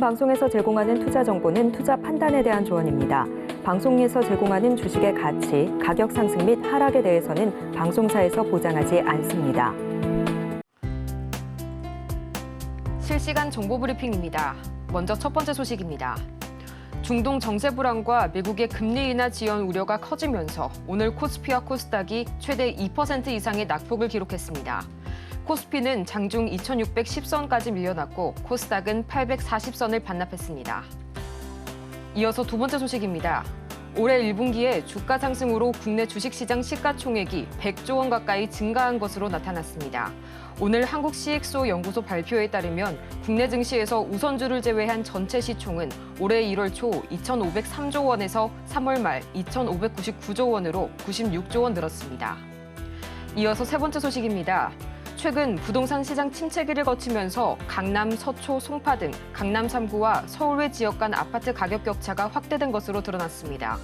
방송에서 제공하는 투자 정보는 투자 판단에 대한 조언입니다. 방송에서 제공하는 주식의 가치, 가격 상승 및 하락에 대해서는 방송사에서 보장하지 않습니다. 실시간 정보 브리핑입니다. 먼저 첫 번째 소식입니다. 중동 정세 불안과 미국의 금리 인하 지연 우려가 커지면서 오늘 코스피와 코스닥이 최대 2% 이상의 낙폭을 기록했습니다. 코스피는 장중 2610선까지 밀려났고 코스닥은 840선을 반납했습니다. 이어서 두 번째 소식입니다. 올해 1분기에 주가 상승으로 국내 주식시장 시가총액이 100조 원 가까이 증가한 것으로 나타났습니다. 오늘 한국 CXO 연구소 발표에 따르면 국내 증시에서 우선주를 제외한 전체 시총은 올해 1월 초 2,503조 원에서 3월 말 2,599조 원으로 96조 원 늘었습니다. 이어서 세 번째 소식입니다. 최근 부동산 시장 침체기를 거치면서 강남, 서초, 송파 등 강남 3구와 서울 외 지역 간 아파트 가격 격차가 확대된 것으로 드러났습니다.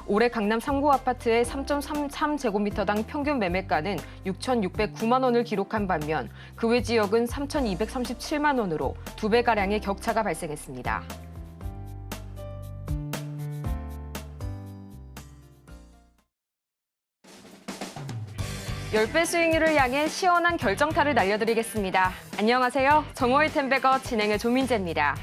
올해 강남 3구 아파트의 3.33제곱미터당 평균 매매가는 6,609만 원을 기록한 반면 그 외 지역은 3,237만 원으로 2배가량의 격차가 발생했습니다. (10배) 수익률을 향해 시원한 결정타를 날려드리겠습니다. 안녕하세요. 정호의 템베거 진행의 조민재입니다.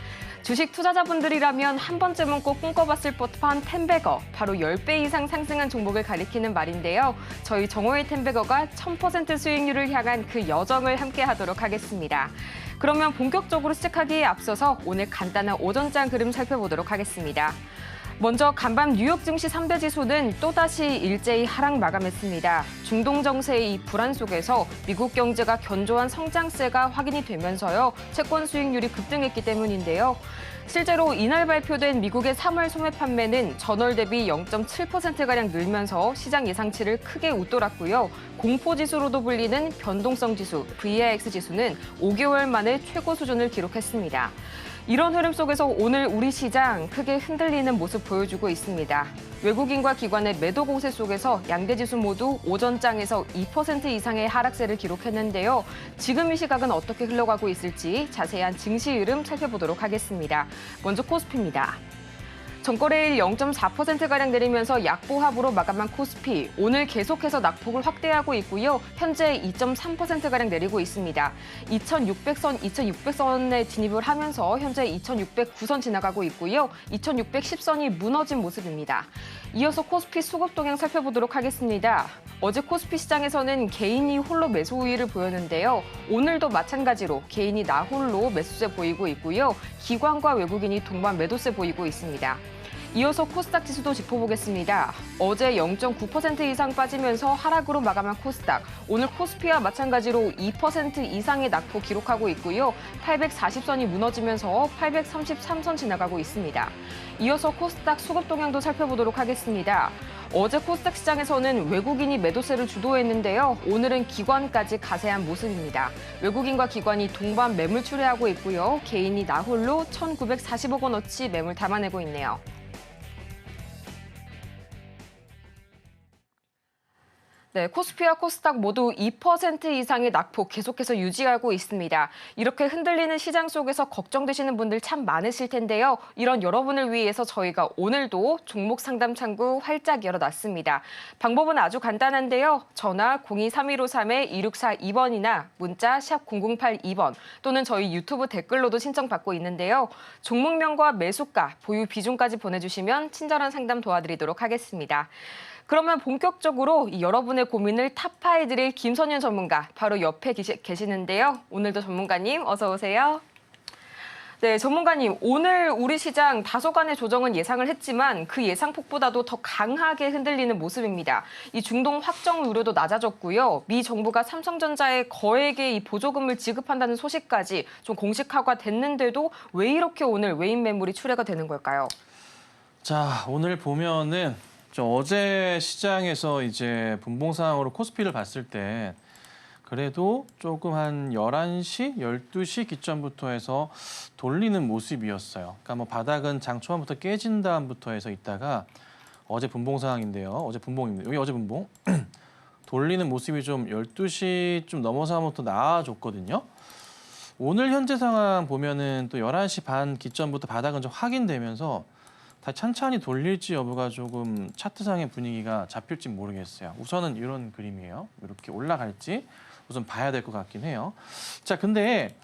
주식 투자자분들이라면 한 번쯤은 꼭 꿈꿔봤을 법한 템베거, 바로 10배 이상 상승한 종목을 가리키는 말인데요. 저희 정호의 템베거가 1000% 수익률을 향한 그 여정을 함께 하도록 하겠습니다. 그러면 본격적으로 시작하기에 앞서서 오늘 간단한 오전장 그림 살펴보도록 하겠습니다. 먼저 간밤 뉴욕 증시 3대 지수는 또다시 일제히 하락 마감했습니다. 중동 정세의 이 불안 속에서 미국 경제가 견조한 성장세가 확인이 되면서요. 채권 수익률이 급등했기 때문인데요. 실제로 이날 발표된 미국의 3월 소매 판매는 전월 대비 0.7%가량 늘면서 시장 예상치를 크게 웃돌았고요. 공포지수로도 불리는 변동성 지수, VIX 지수는 5개월 만에 최고 수준을 기록했습니다. 이런 흐름 속에서 오늘 우리 시장 크게 흔들리는 모습 보여주고 있습니다. 외국인과 기관의 매도 공세 속에서 양대 지수 모두 오전장에서 2% 이상의 하락세를 기록했는데요. 지금 이 시각은 어떻게 흘러가고 있을지 자세한 증시 흐름 살펴보도록 하겠습니다. 먼저 코스피입니다. 전거래일 0.4%가량 내리면서 약보합으로 마감한 코스피, 오늘 계속해서 낙폭을 확대하고 있고요. 현재 2.3%가량 내리고 있습니다. 2,600선에 진입을 하면서 현재 2,609선 지나가고 있고요. 2,610선이 무너진 모습입니다. 이어서 코스피 수급 동향 살펴보도록 하겠습니다. 어제 코스피 시장에서는 개인이 홀로 매수 우위를 보였는데요. 오늘도 마찬가지로 개인이 나 홀로 매수세 보이고 있고요. 기관과 외국인이 동반 매도세 보이고 있습니다. 이어서 코스닥 지수도 짚어보겠습니다. 어제 0.9% 이상 빠지면서 하락으로 마감한 코스닥. 오늘 코스피와 마찬가지로 2% 이상의 낙폭 기록하고 있고요. 840선이 무너지면서 833선 지나가고 있습니다. 이어서 코스닥 수급 동향도 살펴보도록 하겠습니다. 어제 코스닥 시장에서는 외국인이 매도세를 주도했는데요. 오늘은 기관까지 가세한 모습입니다. 외국인과 기관이 동반 매물 출회하고 있고요. 개인이 나 홀로 1,940억 원어치 매물 담아내고 있네요. 네, 코스피와 코스닥 모두 2% 이상의 낙폭 계속해서 유지하고 있습니다. 이렇게 흔들리는 시장 속에서 걱정되시는 분들 참 많으실 텐데요. 이런 여러분을 위해서 저희가 오늘도 종목 상담 창구 활짝 열어놨습니다. 방법은 아주 간단한데요. 전화 02-3153-2642번이나 문자 샵 0082번 또는 저희 유튜브 댓글로도 신청받고 있는데요. 종목명과 매수가, 보유 비중까지 보내주시면 친절한 상담 도와드리도록 하겠습니다. 그러면 본격적으로 여러분의 고민을 타파해드릴 김선윤 전문가 바로 옆에 계시는데요. 오늘도 전문가님 어서 오세요. 네, 전문가님 오늘 우리 시장 다소간의 조정은 예상을 했지만 그 예상폭보다도 더 강하게 흔들리는 모습입니다. 이 중동 확정 우려도 낮아졌고요. 미 정부가 삼성전자에 거액의 이 보조금을 지급한다는 소식까지 좀 공식화가 됐는데도 왜 이렇게 오늘 외인 매물이 출회가 되는 걸까요? 자, 오늘 보면은 어제 시장에서 이제 분봉 상황으로 코스피를 봤을 때 그래도 조금 한 11시, 12시 기점부터 해서 돌리는 모습이었어요. 그러니까 뭐 바닥은 장 초반부터 깨진 다음부터 해서 있다가 어제 분봉 상황인데요. 어제 분봉입니다. 여기 어제 분봉. 돌리는 모습이 좀 12시 좀 넘어서부터 나아졌거든요. 오늘 현재 상황 보면은 또 11시 반 기점부터 바닥은 좀 확인되면서 다시 천천히 돌릴지 여부가 조금 차트상의 분위기가 잡힐지 모르겠어요. 우선은 이런 그림이에요. 이렇게 올라갈지 우선 봐야 될 것 같긴 해요. 자, 근데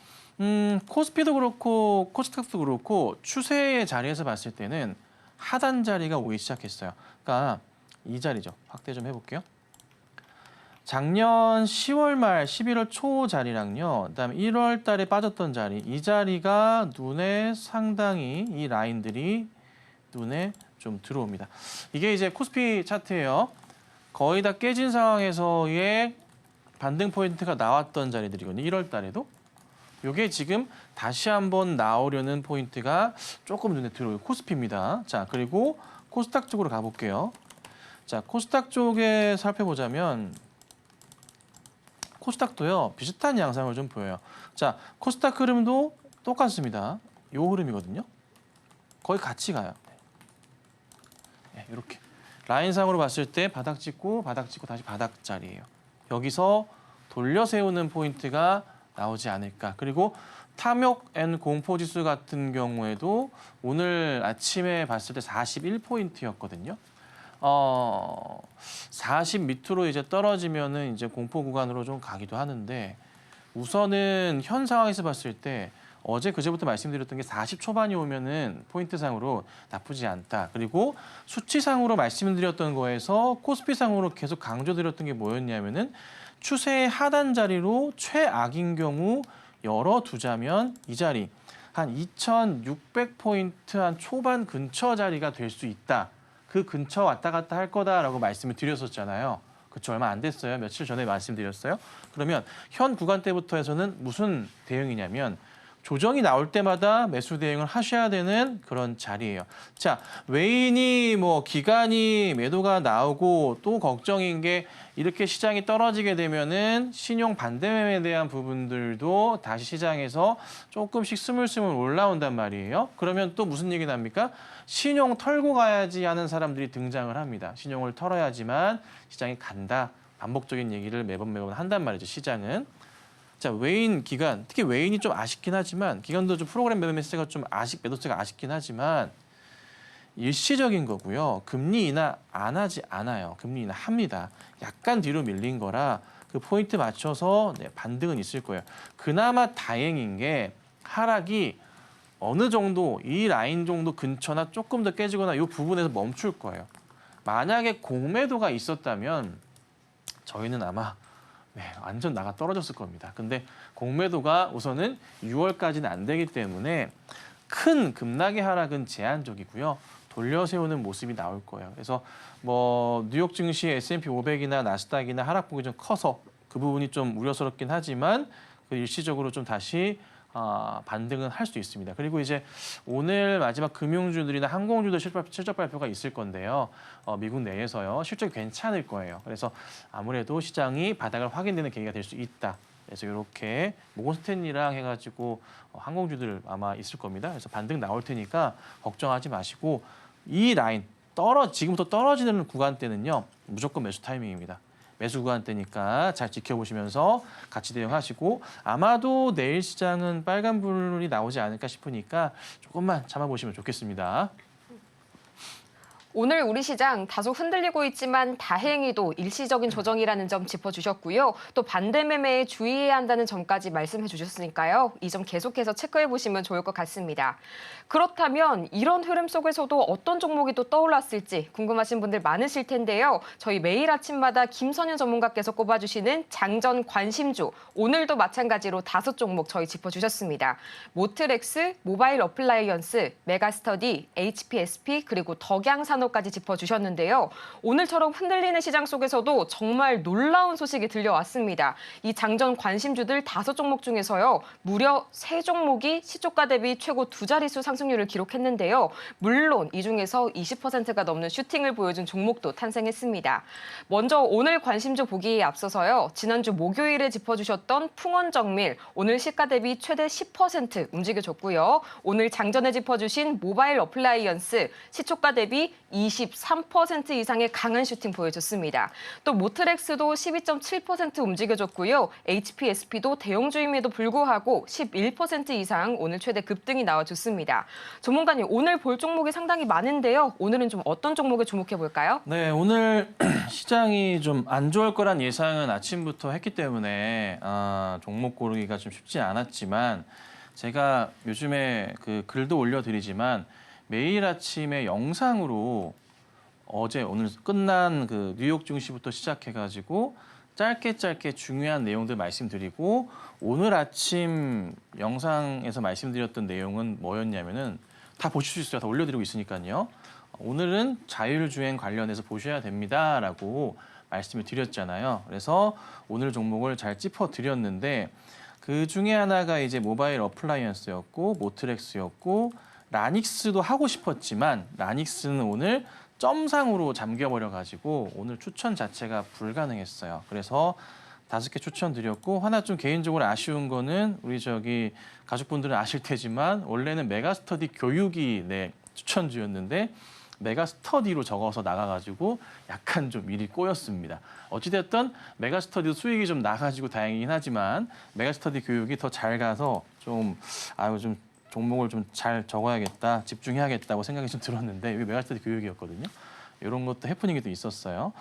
코스피도 그렇고 코스닥도 그렇고 추세의 자리에서 봤을 때는 하단 자리가 오기 시작했어요. 그러니까 이 자리죠. 확대 좀 해볼게요. 작년 10월 말 11월 초 자리랑요. 그다음에 1월 달에 빠졌던 자리. 이 자리가 눈에 상당히 이 라인들이 눈에 좀 들어옵니다. 이게 이제 코스피 차트예요. 거의 다 깨진 상황에서의 반등 포인트가 나왔던 자리들이거든요. 1월 달에도. 이게 지금 다시 한번 나오려는 포인트가 조금 눈에 들어오요. 코스피입니다. 자, 그리고 코스닥 쪽으로 가볼게요. 자, 코스닥 쪽에 살펴보자면 코스닥도요. 비슷한 양상을 좀 보여요. 자, 코스닥 흐름도 똑같습니다. 요 흐름이거든요. 거의 같이 가요. 네, 이렇게. 라인상으로 봤을 때 바닥 찍고 다시 바닥 자리예요. 여기서 돌려 세우는 포인트가 나오지 않을까. 그리고 탐욕 앤 공포지수 같은 경우에도 오늘 아침에 봤을 때 41포인트였거든요. 40 밑으로 이제 떨어지면은 이제 공포 구간으로 좀 가기도 하는데 우선은 현 상황에서 봤을 때 어제 그제부터 말씀드렸던 게 40 초반이 오면은 포인트상으로 나쁘지 않다. 그리고 수치상으로 말씀드렸던 거에서 코스피상으로 계속 강조드렸던 게 뭐였냐면은 추세의 하단 자리로 최악인 경우 열어두자면 이 자리 한 2,600포인트 한 초반 근처 자리가 될 수 있다. 그 근처 왔다 갔다 할 거다라고 말씀을 드렸었잖아요. 그쵸, 얼마 안 됐어요. 며칠 전에 말씀드렸어요. 그러면 현 구간대부터 해서는 무슨 대응이냐면 조정이 나올 때마다 매수 대응을 하셔야 되는 그런 자리예요. 자, 외인이 뭐 기간이 매도가 나오고 또 걱정인 게 이렇게 시장이 떨어지게 되면은 신용 반대 매매에 대한 부분들도 다시 시장에서 조금씩 스물스물 올라온단 말이에요. 그러면 또 무슨 얘기 납니까? 신용 털고 가야지 하는 사람들이 등장을 합니다. 신용을 털어야지만 시장이 간다. 반복적인 얘기를 매번 한단 말이죠, 시장은. 자, 외인 기간, 특히 외인이 좀 아쉽긴 하지만 기간도 좀 프로그램 매매세가 좀 매도세가 아쉽긴 하지만 일시적인 거고요. 금리 인하 안 하지 않아요. 금리 인하 합니다. 약간 뒤로 밀린 거라 그 포인트 맞춰서 반등은 있을 거예요. 그나마 다행인 게 하락이 어느 정도 이 라인 정도 근처나 조금 더 깨지거나 이 부분에서 멈출 거예요. 만약에 공매도가 있었다면 저희는 아마 완전 나가 떨어졌을 겁니다. 근데 공매도가 우선은 6월까지는 안 되기 때문에 큰 급락의 하락은 제한적이고요. 돌려 세우는 모습이 나올 거예요. 그래서 뭐 뉴욕 증시 S&P 500이나 나스닥이나 하락폭이 좀 커서 그 부분이 좀 우려스럽긴 하지만 그 일시적으로 좀 다시 반등은 할 수 있습니다. 그리고 이제 오늘 마지막 금융주들이나 항공주들 실적 발표가 있을 건데요. 미국 내에서요. 실적이 괜찮을 거예요. 그래서 아무래도 시장이 바닥을 확인되는 계기가 될 수 있다. 그래서 이렇게 모건스탠리랑 해가지고 항공주들 아마 있을 겁니다. 그래서 반등 나올 테니까 걱정하지 마시고 이 라인 지금부터 떨어지는 구간대는요. 무조건 매수 타이밍입니다. 매수 구간대니까 잘 지켜보시면서 같이 대응하시고 아마도 내일 시장은 빨간불이 나오지 않을까 싶으니까 조금만 참아보시면 좋겠습니다. 오늘 우리 시장 다소 흔들리고 있지만 다행히도 일시적인 조정이라는 점 짚어주셨고요. 또 반대 매매에 주의해야 한다는 점까지 말씀해 주셨으니까요. 이 점 계속해서 체크해 보시면 좋을 것 같습니다. 그렇다면 이런 흐름 속에서도 어떤 종목이 또 떠올랐을지 궁금하신 분들 많으실 텐데요. 저희 매일 아침마다 김선현 전문가께서 꼽아주시는 장전 관심주, 오늘도 마찬가지로 5종목 저희 짚어주셨습니다. 모트렉스, 모바일 어플라이언스, 메가스터디, HPSP 그리고 덕양산업까지 짚어주셨는데요. 오늘처럼 흔들리는 시장 속에서도 정말 놀라운 소식이 들려왔습니다. 이 장전 관심주들 5종목 중에서요. 무려 3종목이 시초가 대비 최고 2자릿수 상승률을 기록했는데요. 물론 이 중에서 20%가 넘는 슈팅을 보여준 종목도 탄생했습니다. 먼저 오늘 관심주 보기에 앞서서요. 지난주 목요일에 짚어주셨던 풍원정밀, 오늘 시가 대비 최대 10% 움직여줬고요. 오늘 장전에 짚어주신 모바일 어플라이언스, 시초가 대비 23% 이상의 강한 슈팅 보여줬습니다. 또 모트렉스도 12.7% 움직여줬고요. HPSP도 대형주임에도 불구하고 11% 이상 오늘 최대 급등이 나와줬습니다. 전문가님, 오늘 볼 종목이 상당히 많은데요. 오늘은 좀 어떤 종목에 주목해 볼까요? 네, 오늘 시장이 좀 안 좋을 거란 예상은 아침부터 했기 때문에 종목 고르기가 좀 쉽지 않았지만 제가 요즘에 그 글도 올려드리지만 매일 아침에 영상으로 오늘 끝난 그 뉴욕 증시부터 시작해가지고 짧게 중요한 내용들 말씀드리고 오늘 아침 영상에서 말씀드렸던 내용은 뭐였냐면은 다 보실 수 있어요. 다 올려드리고 있으니까요. 오늘은 자율주행 관련해서 보셔야 됩니다라고 말씀을 드렸잖아요. 그래서 오늘 종목을 잘 짚어드렸는데 그 중에 하나가 이제 모바일 어플라이언스였고 모트렉스였고 라닉스도 하고 싶었지만 라닉스는 오늘 점상으로 잠겨버려가지고 오늘 추천 자체가 불가능했어요. 그래서 5개 추천드렸고 하나 좀 개인적으로 아쉬운 거는 우리 가족분들은 아실 테지만 원래는 메가스터디 교육이 추천주였는데 메가스터디로 적어서 나가가지고 약간 좀 일이 꼬였습니다. 어찌됐든 메가스터디도 수익이 좀 나가지고 다행이긴 하지만 메가스터디 교육이 더 잘 가서 좀 종목을 좀 잘 적어야겠다, 집중해야겠다고 생각이 좀 들었는데 이게 메가스터디 교육이었거든요. 이런 것도 해프닝이 또 있었어요.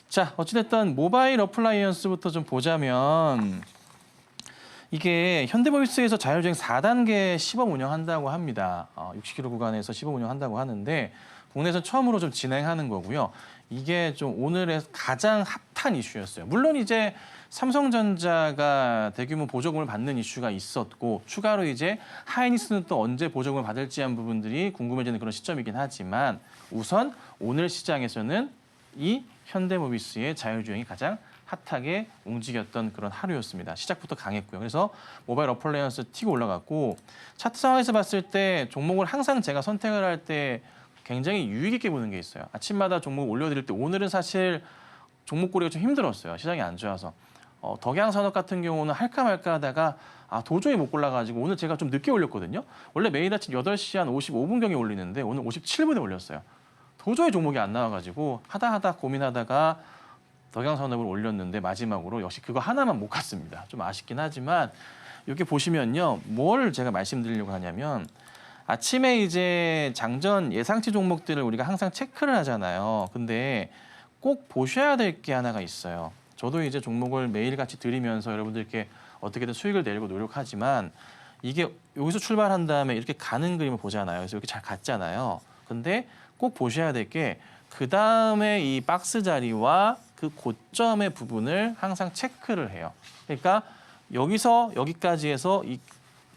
자, 어찌됐든 모바일 어플라이언스부터 좀 보자면 이게 현대모비스에서 자율주행 4단계 시범 운영한다고 합니다. 60km 구간에서 시범 운영한다고 하는데 국내에서 처음으로 좀 진행하는 거고요. 이게 좀 오늘의 가장 핫한 이슈였어요. 물론 이제 삼성전자가 대규모 보조금을 받는 이슈가 있었고 추가로 이제 하이닉스는 또 언제 보조금을 받을지 한 부분들이 궁금해지는 그런 시점이긴 하지만 우선 오늘 시장에서는 이 현대모비스의 자율주행이 가장 핫하게 움직였던 그런 하루였습니다. 시작부터 강했고요. 그래서 모바일 어플라이언스 튀고 올라갔고 차트 상황에서 봤을 때 종목을 항상 제가 선택을 할 때 굉장히 유익 있게 보는 게 있어요. 아침마다 종목 올려드릴 때 오늘은 사실 종목 고르기가 좀 힘들었어요. 시장이 안 좋아서. 덕양산업 같은 경우는 할까 말까 하다가 도저히 못 골라가지고 오늘 제가 좀 늦게 올렸거든요. 원래 매일 아침 8시 한 55분경에 올리는데 오늘 57분에 올렸어요. 도저히 종목이 안 나와가지고 하다 고민하다가 덕양산업을 올렸는데 마지막으로 역시 그거 하나만 못 갔습니다. 좀 아쉽긴 하지만 이렇게 보시면요. 뭘 제가 말씀드리려고 하냐면 아침에 이제 장전 예상치 종목들을 우리가 항상 체크를 하잖아요. 근데 꼭 보셔야 될 게 하나가 있어요. 저도 이제 종목을 매일같이 드리면서 여러분들께 어떻게든 수익을 내려고 노력하지만 이게 여기서 출발한 다음에 이렇게 가는 그림을 보잖아요. 그래서 이렇게 잘 갔잖아요. 근데 꼭 보셔야 될 게 그 다음에 이 박스 자리와 그 고점의 부분을 항상 체크를 해요. 그러니까 여기서 여기까지 해서 이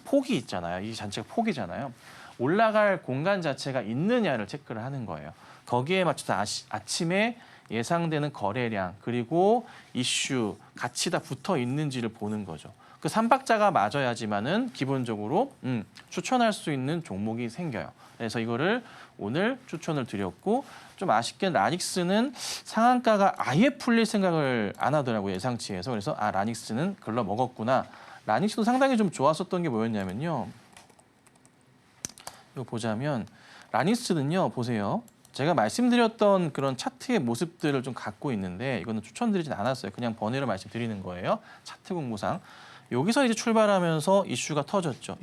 폭이 있잖아요. 이 전체가 폭이잖아요. 올라갈 공간 자체가 있느냐를 체크를 하는 거예요. 거기에 맞춰서 아침에 예상되는 거래량 그리고 이슈 같이 다 붙어 있는지를 보는 거죠. 그 3박자가 맞아야지만은 기본적으로 추천할 수 있는 종목이 생겨요. 그래서 이거를 오늘 추천을 드렸고 좀 아쉽게는 라닉스는 상한가가 아예 풀릴 생각을 안 하더라고요. 예상치에서. 그래서 라닉스는 글러 먹었구나. 라닉스도 상당히 좀 좋았었던 게 뭐였냐면요. 이거 보자면 라닉스는요. 보세요. 제가 말씀드렸던 그런 차트의 모습들을 좀 갖고 있는데 이거는 추천드리진 않았어요. 그냥 번외로 말씀드리는 거예요. 차트 공부상. 여기서 이제 출발하면서 이슈가 터졌죠.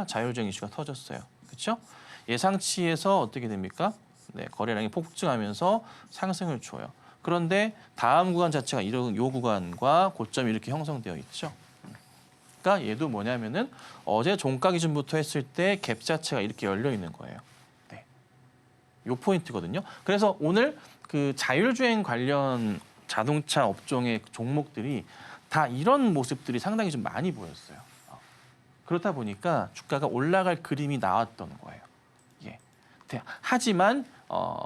자율주행 이슈가 터졌어요. 그렇죠? 예상치에서 어떻게 됩니까? 네, 거래량이 폭증하면서 상승을 줘요. 그런데 다음 구간 자체가 이런 요 구간과 고점이 이렇게 형성되어 있죠. 그러니까 얘도 뭐냐면은 어제 종가 기준부터 했을 때 갭 자체가 이렇게 열려 있는 거예요. 네. 요 포인트거든요. 그래서 오늘 그 자율주행 관련 자동차 업종의 종목들이 다 이런 모습들이 상당히 좀 많이 보였어요. 그렇다 보니까 주가가 올라갈 그림이 나왔던 거예요. 예. 하지만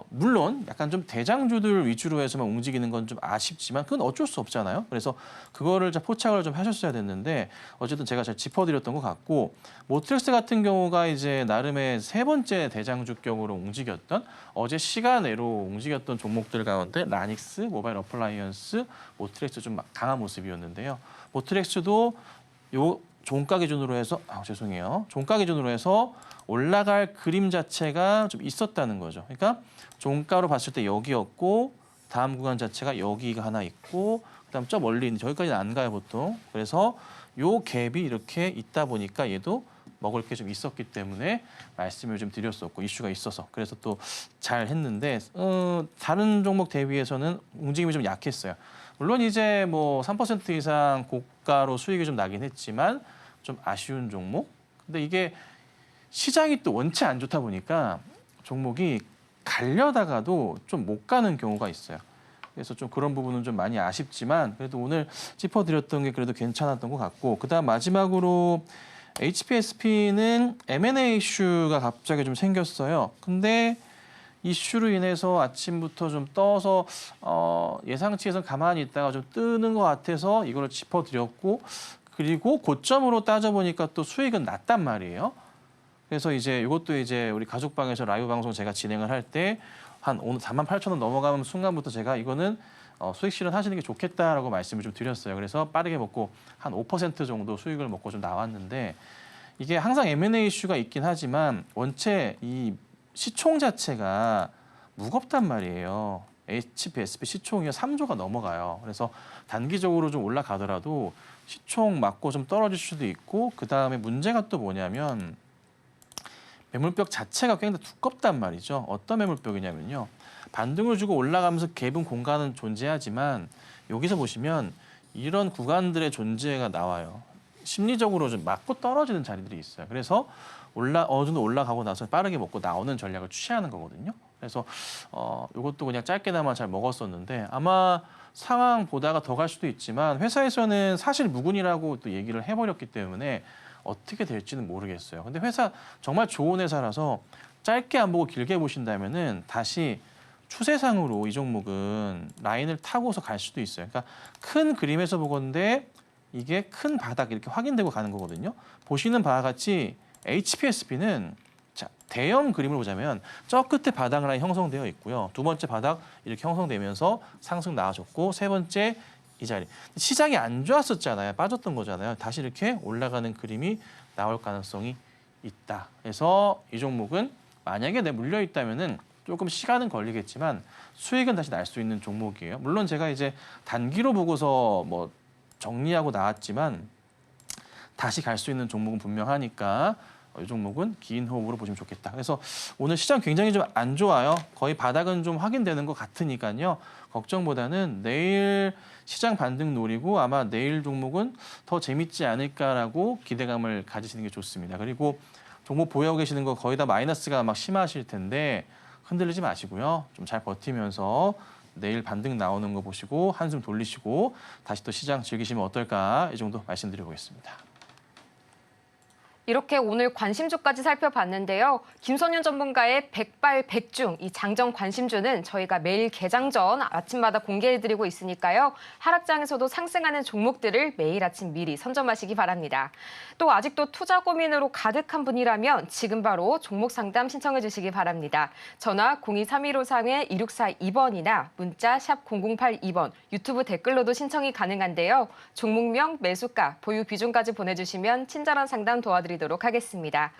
물론 약간 좀 대장주들 위주로 해서만 움직이는 건 좀 아쉽지만 그건 어쩔 수 없잖아요. 그래서 그거를 포착을 좀 하셨어야 됐는데 어쨌든 제가 잘 짚어드렸던 것 같고 모트렉스 같은 경우가 이제 나름의 세 번째 대장주격으로 움직였던 어제 시간외로 움직였던 종목들 가운데 라닉스, 모바일 어플라이언스, 모트렉스 좀 강한 모습이었는데요. 모트렉스도 요 종가 기준으로 해서 죄송해요. 종가 기준으로 해서 올라갈 그림 자체가 좀 있었다는 거죠. 그러니까 종가로 봤을 때 여기였고 다음 구간 자체가 여기가 하나 있고 그다음 저 멀리 있는 저기까지는 안 가요 보통. 그래서 요 갭이 이렇게 있다 보니까 얘도 먹을 게 좀 있었기 때문에 말씀을 좀 드렸었고 이슈가 있어서 그래서 또 잘 했는데 다른 종목 대비해서는 움직임이 좀 약했어요. 물론 이제 뭐 3% 이상 고가로 수익이 좀 나긴 했지만 좀 아쉬운 종목. 근데 이게 시장이 또 원체 안 좋다 보니까 종목이 가려다가도 좀 못 가는 경우가 있어요. 그래서 좀 그런 부분은 좀 많이 아쉽지만 그래도 오늘 짚어드렸던 게 그래도 괜찮았던 것 같고 그다음 마지막으로 HPSP는 M&A 이슈가 갑자기 좀 생겼어요. 근데 이슈로 인해서 아침부터 좀 떠서 예상치에서 가만히 있다가 좀 뜨는 것 같아서 이걸 짚어드렸고 그리고 고점으로 따져보니까 또 수익은 났단 말이에요. 그래서 이제 이것도 이제 우리 가족방에서 라이브 방송 제가 진행을 할 때 한 오늘 48,000원 넘어가는 순간부터 제가 이거는 수익 실현하시는 게 좋겠다라고 말씀을 좀 드렸어요. 그래서 빠르게 먹고 한 5% 정도 수익을 먹고 좀 나왔는데 이게 항상 M&A 이슈가 있긴 하지만 원체 이 시총 자체가 무겁단 말이에요. HPSP 시총이 3조가 넘어가요. 그래서 단기적으로 좀 올라가더라도 시총 맞고 좀 떨어질 수도 있고 그다음에 문제가 또 뭐냐면 매물벽 자체가 굉장히 두껍단 말이죠. 어떤 매물벽이냐면요. 반등을 주고 올라가면서 갭은 공간은 존재하지만 여기서 보시면 이런 구간들의 존재가 나와요. 심리적으로 좀 맞고 떨어지는 자리들이 있어요. 그래서 어느 정도 올라가고 나서 빠르게 먹고 나오는 전략을 취하는 거거든요. 그래서 이것도 그냥 짧게나마 잘 먹었었는데 아마 상황 보다가 더 갈 수도 있지만 회사에서는 사실 무근이라고 또 얘기를 해버렸기 때문에 어떻게 될지는 모르겠어요. 근데 회사 정말 좋은 회사라서 짧게 안 보고 길게 보신다면은 다시 추세상으로 이 종목은 라인을 타고서 갈 수도 있어요. 그러니까 큰 그림에서 보건데 이게 큰 바닥 이렇게 확인되고 가는 거거든요. 보시는 바와 같이 HPSP는 자, 대형 그림을 보자면 저 끝에 바닥 라인 형성되어 있고요. 두 번째 바닥 이렇게 형성되면서 상승 나와줬고 세 번째 이 자리. 시장이 안 좋았었잖아요. 빠졌던 거잖아요. 다시 이렇게 올라가는 그림이 나올 가능성이 있다. 그래서 이 종목은 만약에 내 물려 있다면은 조금 시간은 걸리겠지만 수익은 다시 날 수 있는 종목이에요. 물론 제가 이제 단기로 보고서 뭐 정리하고 나왔지만 다시 갈 수 있는 종목은 분명하니까 이 종목은 긴 호흡으로 보시면 좋겠다. 그래서 오늘 시장 굉장히 좀 안 좋아요. 거의 바닥은 좀 확인되는 것 같으니까요. 걱정보다는 내일 시장 반등 노리고 아마 내일 종목은 더 재밌지 않을까라고 기대감을 가지시는 게 좋습니다. 그리고 종목 보유하고 계시는 거 거의 다 마이너스가 막 심하실 텐데 흔들리지 마시고요. 좀 잘 버티면서 내일 반등 나오는 거 보시고 한숨 돌리시고 다시 또 시장 즐기시면 어떨까 이 정도 말씀드려보겠습니다. 이렇게 오늘 관심주까지 살펴봤는데요. 김선윤 전문가의 백발백중 이 장정 관심주는 저희가 매일 개장 전 아침마다 공개해드리고 있으니까요. 하락장에서도 상승하는 종목들을 매일 아침 미리 선점하시기 바랍니다. 또 아직도 투자 고민으로 가득한 분이라면 지금 바로 종목 상담 신청해 주시기 바랍니다. 전화 023153-2642번이나 문자 샵 0082번, 유튜브 댓글로도 신청이 가능한데요. 종목명, 매수가, 보유 비중까지 보내주시면 친절한 상담 도와드리도록 하겠습니다.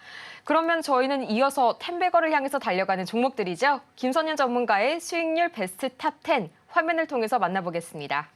그러면 저희는 이어서 텐베거를 향해서 달려가는 종목들이죠. 김선윤 전문가의 수익률 베스트 탑 10 화면을 통해서 만나보겠습니다.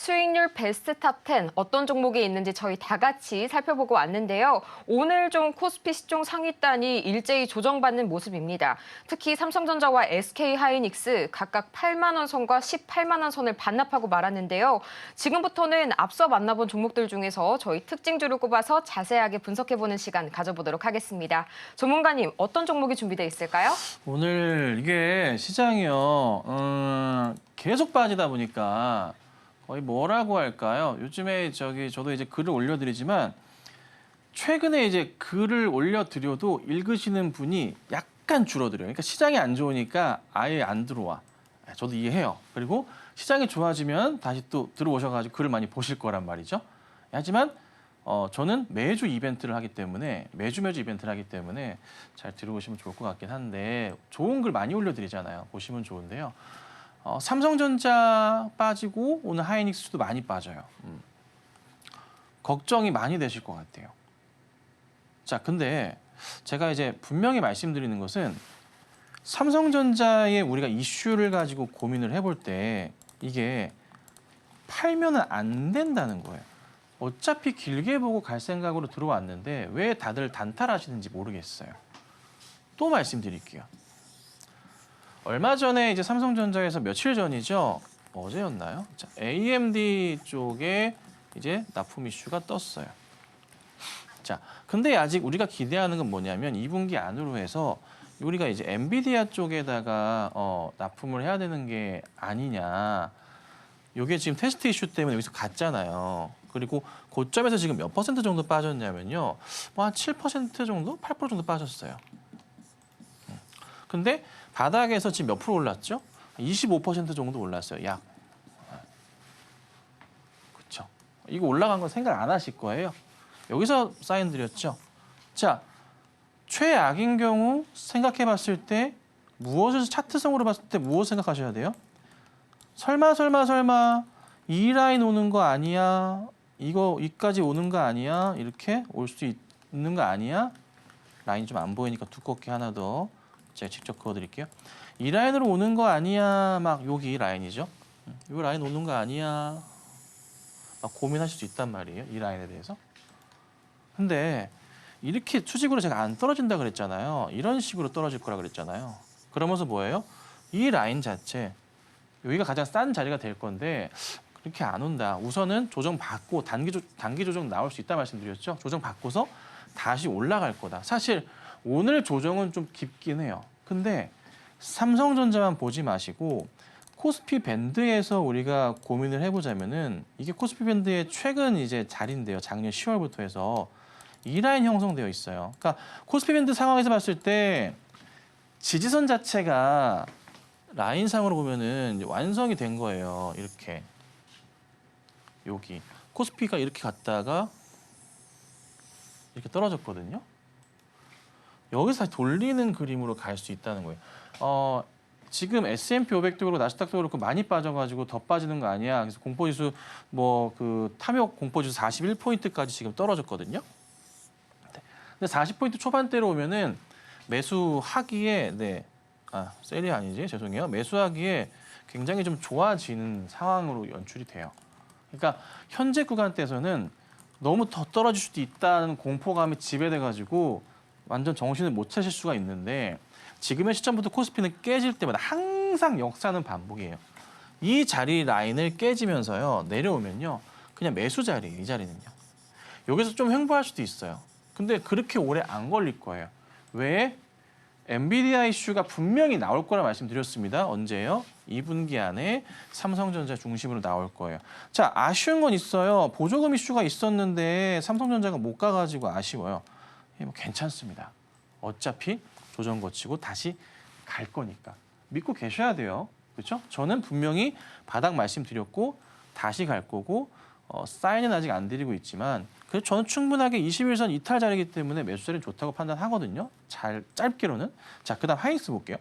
수익률 베스트 탑10 어떤 종목이 있는지 저희 다 같이 살펴보고 왔는데요. 오늘 좀 코스피 시총 상위단이 일제히 조정받는 모습입니다. 특히 삼성전자와 SK하이닉스 각각 8만 원 선과 18만 원 선을 반납하고 말았는데요. 지금부터는 앞서 만나본 종목들 중에서 저희 특징주를 꼽아서 자세하게 분석해보는 시간 가져보도록 하겠습니다. 전문가님, 어떤 종목이 준비되어 있을까요? 오늘 이게 시장이요, 계속 빠지다 보니까 거의 뭐라고 할까요? 요즘에 저도 이제 글을 올려드리지만 최근에 이제 글을 올려드려도 읽으시는 분이 약간 줄어들어요. 그러니까 시장이 안 좋으니까 아예 안 들어와. 저도 이해해요. 그리고 시장이 좋아지면 다시 또 들어오셔가지고 글을 많이 보실 거란 말이죠. 하지만 저는 매주 이벤트를 하기 때문에 매주 이벤트를 하기 때문에 잘 들어오시면 좋을 것 같긴 한데 좋은 글 많이 올려드리잖아요. 보시면 좋은데요. 삼성전자 빠지고 오늘 하이닉스도 많이 빠져요. 걱정이 많이 되실 것 같아요. 자, 근데 제가 이제 분명히 말씀드리는 것은 삼성전자의 우리가 이슈를 가지고 고민을 해볼 때 이게 팔면은 안 된다는 거예요. 어차피 길게 보고 갈 생각으로 들어왔는데 왜 다들 단탈하시는지 모르겠어요. 또 말씀드릴게요. 얼마 전에 이제 삼성전자에서 며칠 전이죠. 어제였나요? 자, AMD 쪽에 이제 납품 이슈가 떴어요. 자, 근데 아직 우리가 기대하는 건 뭐냐면 2분기 안으로 해서 우리가 이제 엔비디아 쪽에다가 납품을 해야 되는 게 아니냐. 이게 지금 테스트 이슈 때문에 여기서 갔잖아요. 그리고 고점에서 지금 몇 퍼센트 정도 빠졌냐면요. 뭐 한 7% 정도? 8% 정도 빠졌어요. 근데 바닥에서 지금 몇 프로 올랐죠? 25% 정도 올랐어요. 약. 그렇죠. 이거 올라간 건 생각 안 하실 거예요. 여기서 사인 드렸죠. 자, 최악인 경우 생각해 봤을 때 무엇을 차트성으로 봤을 때 무엇 생각하셔야 돼요? 설마 이 라인 오는 거 아니야? 이거 이까지 오는 거 아니야? 이렇게 올 수 있는 거 아니야? 라인 좀 안 보이니까 두껍게 하나 더 제가 직접 그어드릴게요. 이 라인으로 오는 거 아니야? 막 여기 라인이죠. 이 라인 오는 거 아니야? 막 고민하실 수 있단 말이에요. 이 라인에 대해서. 근데 이렇게 수직으로 제가 안 떨어진다 그랬잖아요. 이런 식으로 떨어질 거라 그랬잖아요. 그러면서 뭐예요? 이 라인 자체 여기가 가장 싼 자리가 될 건데 그렇게 안 온다. 우선은 조정 받고 단기 조정 나올 수 있다 말씀드렸죠. 조정 받고서 다시 올라갈 거다. 사실 오늘 조정은 좀 깊긴 해요. 근데 삼성전자만 보지 마시고 코스피 밴드에서 우리가 고민을 해보자면은 이게 코스피 밴드의 최근 이제 자리인데요. 작년 10월부터 해서 이 라인 형성되어 있어요. 그러니까 코스피 밴드 상황에서 봤을 때 지지선 자체가 라인상으로 보면은 완성이 된 거예요. 이렇게 여기 코스피가 이렇게 갔다가 이렇게 떨어졌거든요. 여기서 다시 돌리는 그림으로 갈 수 있다는 거예요. 지금 S&P 500도 그렇고 나스닥도 그렇고 많이 빠져가지고 더 빠지는 거 아니야. 그래서 공포지수 뭐 그 탐욕 공포지수 41포인트까지 지금 떨어졌거든요. 근데 40포인트 초반대로 오면은 매수하기에 셀이 아니지 죄송해요. 매수하기에 굉장히 좀 좋아지는 상황으로 연출이 돼요. 그러니까 현재 구간대에서는 너무 더 떨어질 수도 있다는 공포감이 지배돼가지고 완전 정신을 못 차실 수가 있는데 지금의 시점부터 코스피는 깨질 때마다 항상 역사는 반복이에요. 이 자리 라인을 깨지면서요 내려오면요 그냥 매수 자리 이 자리는요 여기서 좀 횡보할 수도 있어요. 근데 그렇게 오래 안 걸릴 거예요. 왜? 엔비디아 이슈가 분명히 나올 거라 말씀드렸습니다. 언제요? 2분기 안에 삼성전자 중심으로 나올 거예요. 자, 아쉬운 건 있어요. 보조금 이슈가 있었는데 삼성전자가 못 가가지고 아쉬워요. 뭐 괜찮습니다. 어차피 조정 거치고 다시 갈 거니까. 믿고 계셔야 돼요. 그렇죠? 저는 분명히 바닥 말씀드렸고 다시 갈 거고 사인은 아직 안 드리고 있지만 그래서 저는 충분하게 21선 이탈 자리이기 때문에 매수 자리는 좋다고 판단하거든요. 짧게로는. 자, 그다음 하이닉스 볼게요.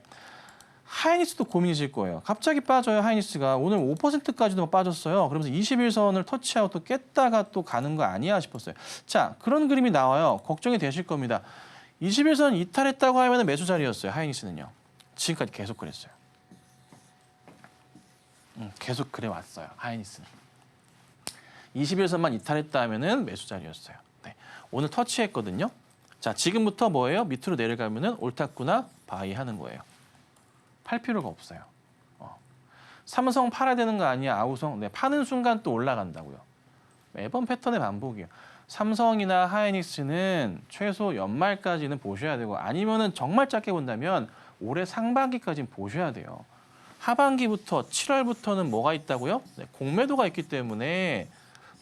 하이닉스도 고민이실 거예요. 갑자기 빠져요. 하이닉스가 오늘 5%까지도 빠졌어요. 그러면서 21선을 터치하고 또 깼다가 또 가는 거 아니야 싶었어요. 자, 그런 그림이 나와요. 걱정이 되실 겁니다. 21선 이탈했다고 하면 매수 자리였어요. 하이닉스는요. 지금까지 계속 그랬어요. 계속 그래 왔어요. 하이닉스는. 20일선만 이탈했다 하면은 매수 자리였어요. 네. 오늘 터치했거든요. 자, 지금부터 뭐예요? 밑으로 내려가면은 옳았구나 바이 하는 거예요. 팔 필요가 없어요. 삼성 팔아야 되는 거 아니야? 아우성. 네, 파는 순간 또 올라간다고요. 매번 패턴의 반복이에요. 삼성이나 하이닉스는 최소 연말까지는 보셔야 되고 아니면은 정말 짧게 본다면 올해 상반기까지는 보셔야 돼요. 하반기부터 7월부터는 뭐가 있다고요? 네, 공매도가 있기 때문에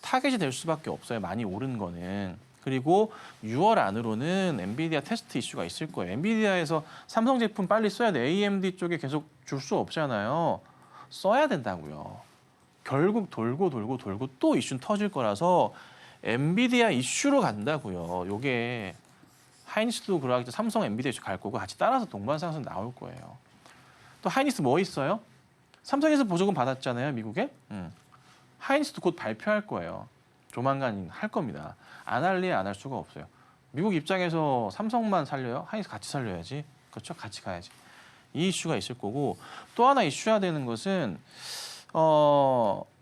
타겟이 될 수밖에 없어요. 많이 오른 거는. 그리고 6월 안으로는 엔비디아 테스트 이슈가 있을 거예요. 엔비디아에서 삼성 제품 빨리 써야 돼. AMD 쪽에 계속 줄 수 없잖아요. 써야 된다고요. 결국 돌고 또 이슈는 터질 거라서 엔비디아 이슈로 간다고요. 요게 하이닉스도 그러하기 전에 삼성 엔비디아 이슈 갈 거고 같이 따라서 동반 상승 나올 거예요. 또 하이닉스 뭐 있어요? 삼성에서 보조금 받았잖아요, 미국에. 하이닉스도 곧 발표할 거예요. 조만간 할 겁니다. 안 할래 안 할 수가 없어요. 미국 입장에서 삼성만 살려요? 하이닉스 같이 살려야지. 그렇죠? 같이 가야지. 이 이슈가 있을 거고 또 하나 이슈가 되는 것은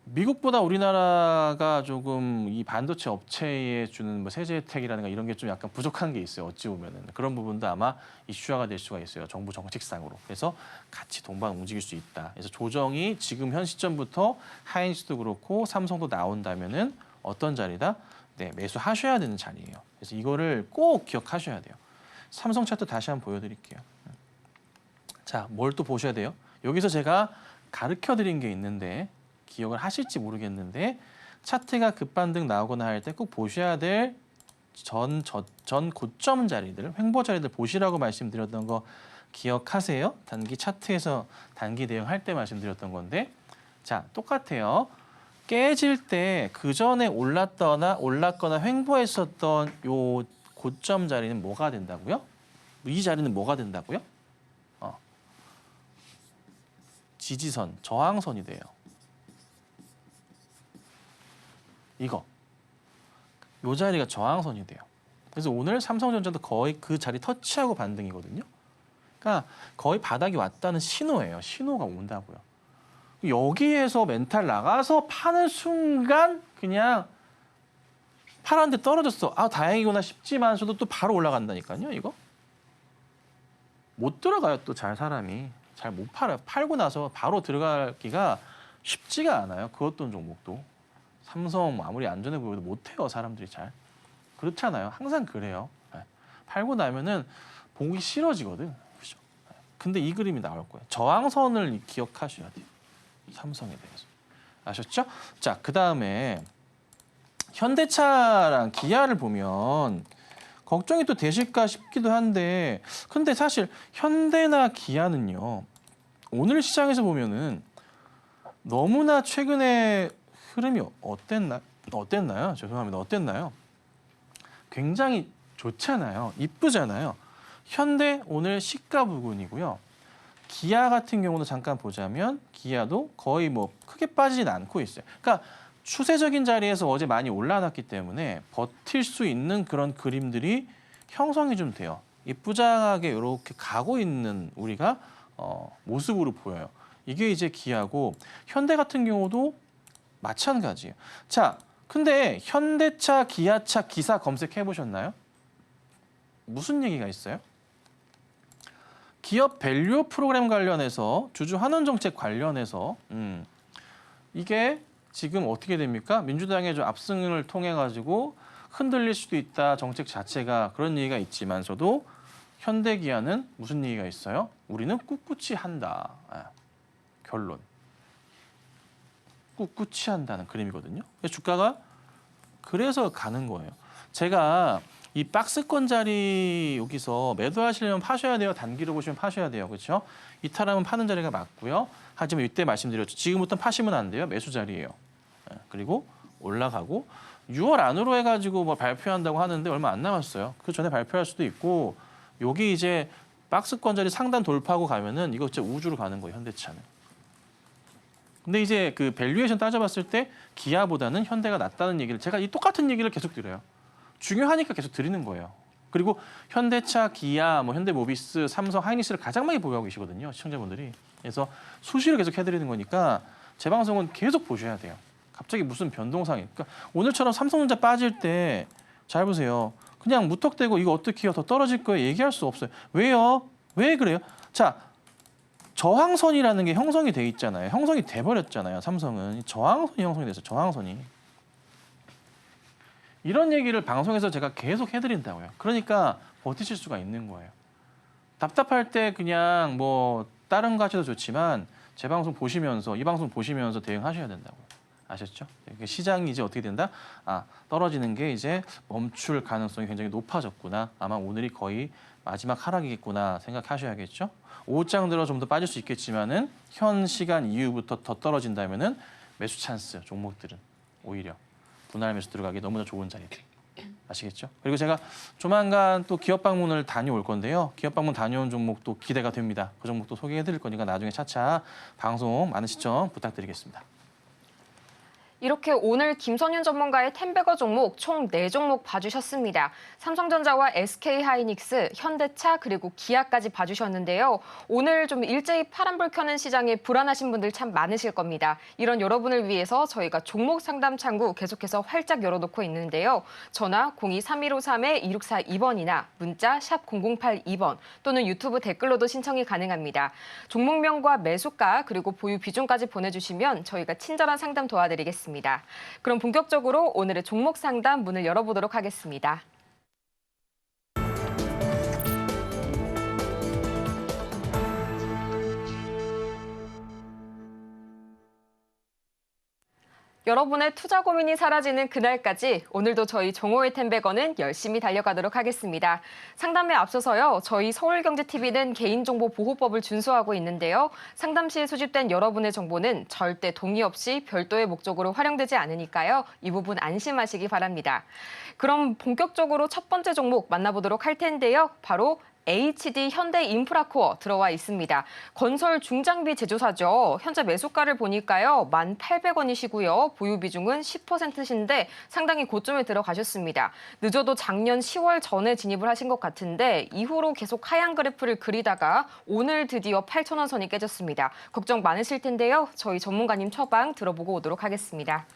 미국보다 우리나라가 조금 이 반도체 업체에 주는 뭐 세제 혜택이라든가 이런 게 좀 약간 부족한 게 있어요. 어찌 보면은 그런 부분도 아마 이슈화가 될 수가 있어요. 정부 정책상으로. 그래서 같이 동반 움직일 수 있다. 그래서 조정이 지금 현 시점부터 하이닉스도 그렇고 삼성도 나온다면은 어떤 자리다? 네, 매수하셔야 되는 자리예요. 그래서 이거를 꼭 기억하셔야 돼요. 삼성 차트 다시 한번 보여드릴게요. 자, 뭘 또 보셔야 돼요? 여기서 제가 가르쳐 드린 게 있는데 기억을 하실지 모르겠는데 차트가 급반등 나오거나 할 때 꼭 보셔야 될 전 고점 자리들, 횡보 자리들 보시라고 말씀드렸던 거 기억하세요? 단기 차트에서 단기 대응할 때 말씀드렸던 건데 자, 똑같아요. 깨질 때 그 전에 올랐거나 횡보했었던 요 고점 자리는 뭐가 된다고요? 이 자리는 뭐가 된다고요? 지지선, 저항선이 돼요. 이거. 요 자리가 저항선이 돼요. 그래서 오늘 삼성전자도 거의 그 자리 터치하고 반등이거든요. 그러니까 거의 바닥이 왔다는 신호예요. 신호가 온다고요. 여기에서 멘탈 나가서 파는 순간 그냥 팔았는데 떨어졌어. 아, 다행이구나 싶지만서도 또 바로 올라간다니까요. 이거. 못 들어가요. 또 잘 사람이. 잘 못 팔아요. 팔고 나서 바로 들어가기가 쉽지가 않아요. 그 어떤 종목도. 삼성 아무리 안전해 보여도 못해요. 사람들이 잘. 그렇잖아요. 항상 그래요. 팔고 나면은 보기 싫어지거든. 그죠? 근데 이 그림이 나올 거예요. 저항선을 기억하셔야 돼요. 삼성에 대해서. 아셨죠? 자, 그다음에 현대차랑 기아를 보면 걱정이 또 되실까 싶기도 한데 근데 사실 현대나 기아는요. 오늘 시장에서 보면은 너무나 최근에 흐름이 어땠나요? 죄송합니다. 어땠나요? 굉장히 좋잖아요. 이쁘잖아요. 현대 오늘 시가 부근이고요. 기아 같은 경우는 잠깐 보자면 기아도 거의 뭐 크게 빠지진 않고 있어요. 그러니까 추세적인 자리에서 어제 많이 올라놨기 때문에 버틸 수 있는 그런 그림들이 형성이 좀 돼요. 이쁘장하게 이렇게 가고 있는 우리가 모습으로 보여요. 이게 이제 기아고 현대 같은 경우도 마찬가지예요. 자, 근데 현대차, 기아차 기사 검색해 보셨나요? 무슨 얘기가 있어요? 기업 밸류 프로그램 관련해서 주주 환원 정책 관련해서 이게 지금 어떻게 됩니까? 민주당의 좀 압승을 통해 가지고 흔들릴 수도 있다 정책 자체가 그런 얘기가 있지만서도 현대기아는 무슨 얘기가 있어요? 우리는 꿋꿋이 한다. 결론. 꿋꿋이 한다는 그림이거든요. 주가가 그래서 가는 거예요. 제가 이 박스권 자리 여기서 매도하시려면 파셔야 돼요. 단기로 보시면 파셔야 돼요. 그렇죠? 이탈하면 파는 자리가 맞고요. 하지만 이때 말씀드렸죠. 지금부터 파시면 안 돼요. 매수 자리예요. 그리고 올라가고 6월 안으로 해가지고 뭐 발표한다고 하는데 얼마 안 남았어요. 그 전에 발표할 수도 있고 여기 이제 박스권 자리 상단 돌파하고 가면은 이거 진짜 우주로 가는 거예요. 현대차는. 근데 이제 그 밸류에이션 따져봤을 때 기아보다는 현대가 낫다는 얘기를 제가 이 똑같은 얘기를 계속 드려요. 중요하니까 계속 드리는 거예요. 그리고 현대차, 기아, 뭐 현대모비스, 삼성, 하이닉스를 가장 많이 보유하고 계시거든요. 시청자분들이. 그래서 수시로 계속 해드리는 거니까 제 방송은 계속 보셔야 돼요. 갑자기 무슨 변동상이. 그러니까 오늘처럼 삼성전자 빠질 때 잘 보세요. 그냥 무턱대고 이거 어떻게 해요? 더 떨어질 거예요? 얘기할 수 없어요. 왜요? 왜 그래요? 자, 저항선이라는 게 형성이 돼 있잖아요. 형성이 돼 버렸잖아요. 삼성은 저항선이 형성이 됐어요. 저항선이. 이런 얘기를 방송에서 제가 계속 해드린다고요. 그러니까 버티실 수가 있는 거예요. 답답할 때 그냥 뭐 다른 거 하셔도 좋지만 제 방송 보시면서 이 방송 보시면서 대응하셔야 된다고요. 아셨죠? 시장이 이제 어떻게 된다? 아, 떨어지는 게 이제 멈출 가능성이 굉장히 높아졌구나. 아마 오늘이 거의 마지막 하락이겠구나 생각하셔야겠죠? 오후장 들어 좀 더 빠질 수 있겠지만은 현 시간 이후부터 더 떨어진다면은 매수 찬스 종목들은 오히려 분할 매수 들어가기 너무나 좋은 자리들. 아시겠죠? 그리고 제가 조만간 또 기업 방문을 다녀올 건데요. 기업 방문 다녀온 종목도 기대가 됩니다. 그 종목도 소개해 드릴 거니까 나중에 차차 방송 많은 시청 부탁드리겠습니다. 이렇게 오늘 김선윤 전문가의 텐베거 종목 총 4종목 봐주셨습니다. 삼성전자와 SK하이닉스, 현대차 그리고 기아까지 봐주셨는데요. 오늘 좀 일제히 파란불 켜는 시장에 불안하신 분들 참 많으실 겁니다. 이런 여러분을 위해서 저희가 종목 상담 창구 계속해서 활짝 열어놓고 있는데요. 전화 02-3153-2642번이나 문자 샵 0082번 또는 유튜브 댓글로도 신청이 가능합니다. 종목명과 매수가 그리고 보유 비중까지 보내주시면 저희가 친절한 상담 도와드리겠습니다. 그럼 본격적으로 오늘의 종목 상담 문을 열어보도록 하겠습니다. 여러분의 투자 고민이 사라지는 그날까지 오늘도 저희 정호의 텐베거는 열심히 달려가도록 하겠습니다. 상담에 앞서서요. 저희 서울경제TV는 개인정보보호법을 준수하고 있는데요. 상담 시에 수집된 여러분의 정보는 절대 동의 없이 별도의 목적으로 활용되지 않으니까요. 이 부분 안심하시기 바랍니다. 그럼 본격적으로 첫 번째 종목 만나보도록 할 텐데요. 바로 HD 현대인프라코어 들어와 있습니다. 건설 중장비 제조사죠. 현재 매수가를 보니까요. 1,800원이시고요. 보유 비중은 10%신데 상당히 고점에 들어가셨습니다. 늦어도 작년 10월 전에 진입을 하신 것 같은데 이후로 계속 하향 그래프를 그리다가 오늘 드디어 8,000원 선이 깨졌습니다. 걱정 많으실 텐데요. 저희 전문가님 처방 들어보고 오도록 하겠습니다.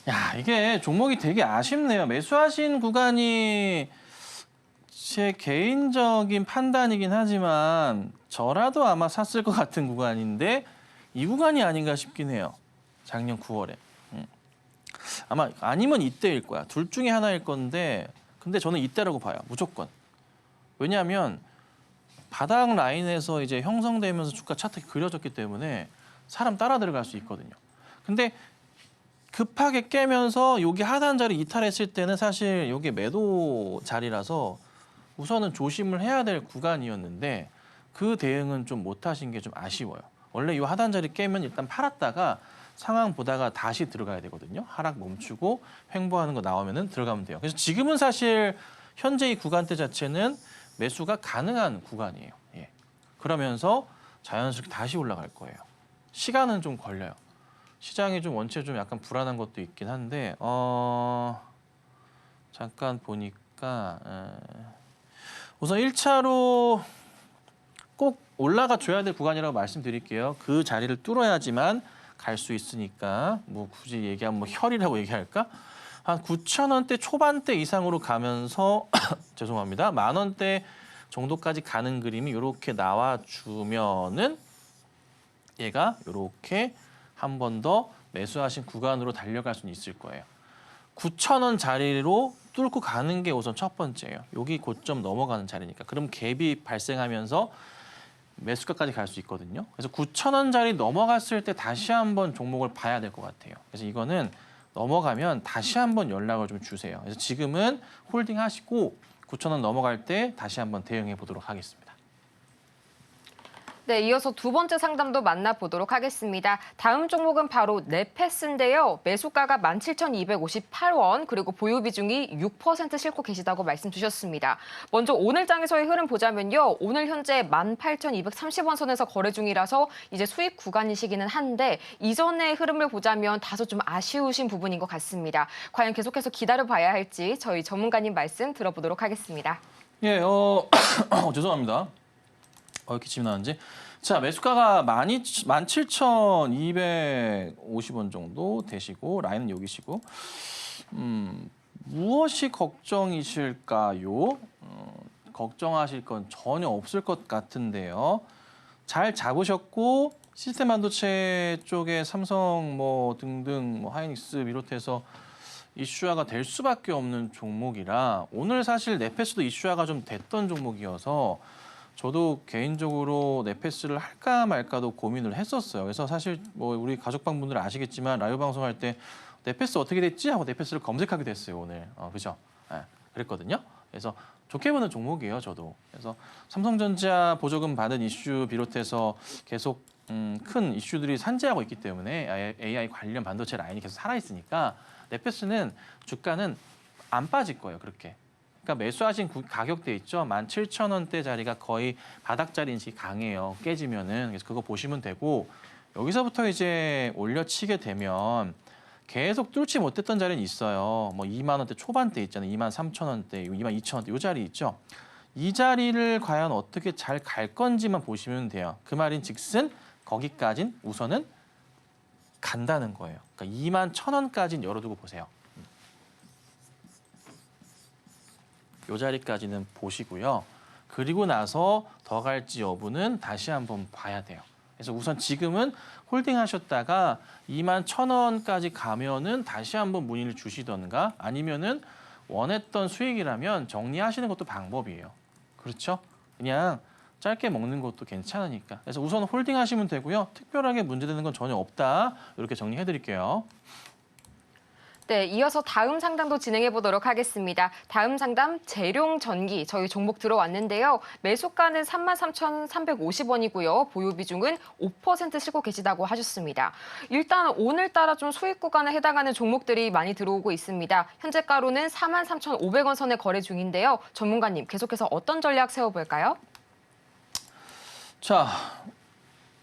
야, 이게 종목이 되게 아쉽네요. 매수하신 구간이 제 개인적인 판단이긴 하지만 저라도 아마 샀을 것 같은 구간인데 이 구간이 아닌가 싶긴 해요. 작년 9월에. 아마 아니면 이때일 거야. 둘 중에 하나일 건데 근데 저는 이때라고 봐요. 무조건. 왜냐하면 바닥 라인에서 이제 형성되면서 주가 차트가 그려졌기 때문에 사람 따라 들어갈 수 있거든요. 근데 급하게 깨면서 여기 하단 자리 이탈했을 때는 사실 여기 매도 자리라서 우선은 조심을 해야 될 구간이었는데 그 대응은 좀 못하신 게 좀 아쉬워요. 원래 이 하단 자리 깨면 일단 팔았다가 상황 보다가 다시 들어가야 되거든요. 하락 멈추고 횡보하는 거 나오면은 들어가면 돼요. 그래서 지금은 사실 현재 이 구간대 자체는 매수가 가능한 구간이에요. 예. 그러면서 자연스럽게 다시 올라갈 거예요. 시간은 좀 걸려요. 시장이 좀 원체 좀 약간 불안한 것도 있긴 한데 잠깐 보니까 우선 1차로 꼭 올라가 줘야 될 구간이라고 말씀드릴게요. 그 자리를 뚫어야지만 갈 수 있으니까 뭐 굳이 얘기하면 뭐 혈이라고 얘기할까? 한 9,000원대 초반대 이상으로 가면서 죄송합니다. 10,000원대 정도까지 가는 그림이 이렇게 나와주면은 얘가 이렇게 한 번 더 매수하신 구간으로 달려갈 수는 있을 거예요. 9,000원 자리로 뚫고 가는 게 우선 첫 번째예요. 여기 고점 넘어가는 자리니까. 그럼 갭이 발생하면서 매수가까지 갈 수 있거든요. 그래서 9,000원 자리 넘어갔을 때 다시 한번 종목을 봐야 될 것 같아요. 그래서 이거는 넘어가면 다시 한번 연락을 좀 주세요. 그래서 지금은 홀딩 하시고 9,000원 넘어갈 때 다시 한번 대응해 보도록 하겠습니다. 네, 이어서 두 번째 상담도 만나보도록 하겠습니다. 다음 종목은 바로 네페스인데요. 매수가가 17,258원 그리고 보유 비중이 6% 싣고 계시다고 말씀 주셨습니다. 먼저 오늘 장에서의 흐름 보자면요. 오늘 현재 18,230원 선에서 거래 중이라서 이제 수익 구간이시기는 한데 이전의 흐름을 보자면 다소 좀 아쉬우신 부분인 것 같습니다. 과연 계속해서 기다려봐야 할지 저희 전문가님 말씀 들어보도록 하겠습니다. 예, 죄송합니다. 기침이 나는지. 자, 매수가가 17,250원 정도 되시고 라인은 여기시고 무엇이 걱정이실까요? 걱정하실 건 전혀 없을 것 같은데요. 잘 잡으셨고 시스템 반도체 쪽에 삼성 뭐 등등 뭐 하이닉스 비롯해서 이슈화가 될 수밖에 없는 종목이라 오늘 사실 네페스도 이슈화가 좀 됐던 종목이어서 저도 개인적으로 네페스를 할까 말까도 고민을 했었어요. 그래서 사실 뭐 우리 가족방분들 아시겠지만 라이브 방송할 때 네페스 어떻게 됐지 하고 네페스를 검색하기도 했어요 오늘. 그죠? 네, 그랬거든요. 그래서 좋게 보는 종목이에요 저도. 그래서 삼성전자 보조금 받은 이슈 비롯해서 계속 큰 이슈들이 산재하고 있기 때문에 AI 관련 반도체 라인이 계속 살아있으니까 네페스는 주가는 안 빠질 거예요 그렇게. 그러니까 매수하신 가격대 있죠. 17,000원대 자리가 거의 바닥자리 인식이 강해요. 깨지면은. 그래서 그거 보시면 되고 여기서부터 이제 올려치게 되면 계속 뚫지 못했던 자리는 있어요. 뭐 2만 원대 초반대 있잖아요. 23,000원대, 22,000원대 이 자리 있죠. 이 자리를 과연 어떻게 잘 갈 건지만 보시면 돼요. 그 말인 즉슨 거기까진 우선은 간다는 거예요. 그러니까 21,000원까지는 열어두고 보세요. 이 자리까지는 보시고요. 그리고 나서 더 갈지 여부는 다시 한번 봐야 돼요. 그래서 우선 지금은 홀딩하셨다가 21,000원까지 가면은 다시 한번 문의를 주시던가 아니면은 원했던 수익이라면 정리하시는 것도 방법이에요. 그렇죠? 그냥 짧게 먹는 것도 괜찮으니까. 그래서 우선 홀딩하시면 되고요. 특별하게 문제되는 건 전혀 없다. 이렇게 정리해드릴게요. 네, 이어서 다음 상담도 진행해 보도록 하겠습니다. 다음 상담 재룡전기 저희 종목 들어왔는데요. 매수가는 33,350원이고요. 보유 비중은 5% 쓰고 계시다고 하셨습니다. 일단 오늘따라 좀 수익 구간에 해당하는 종목들이 많이 들어오고 있습니다. 현재 가로는 43,500원 선에 거래 중인데요. 전문가님 계속해서 어떤 전략 세워볼까요? 자,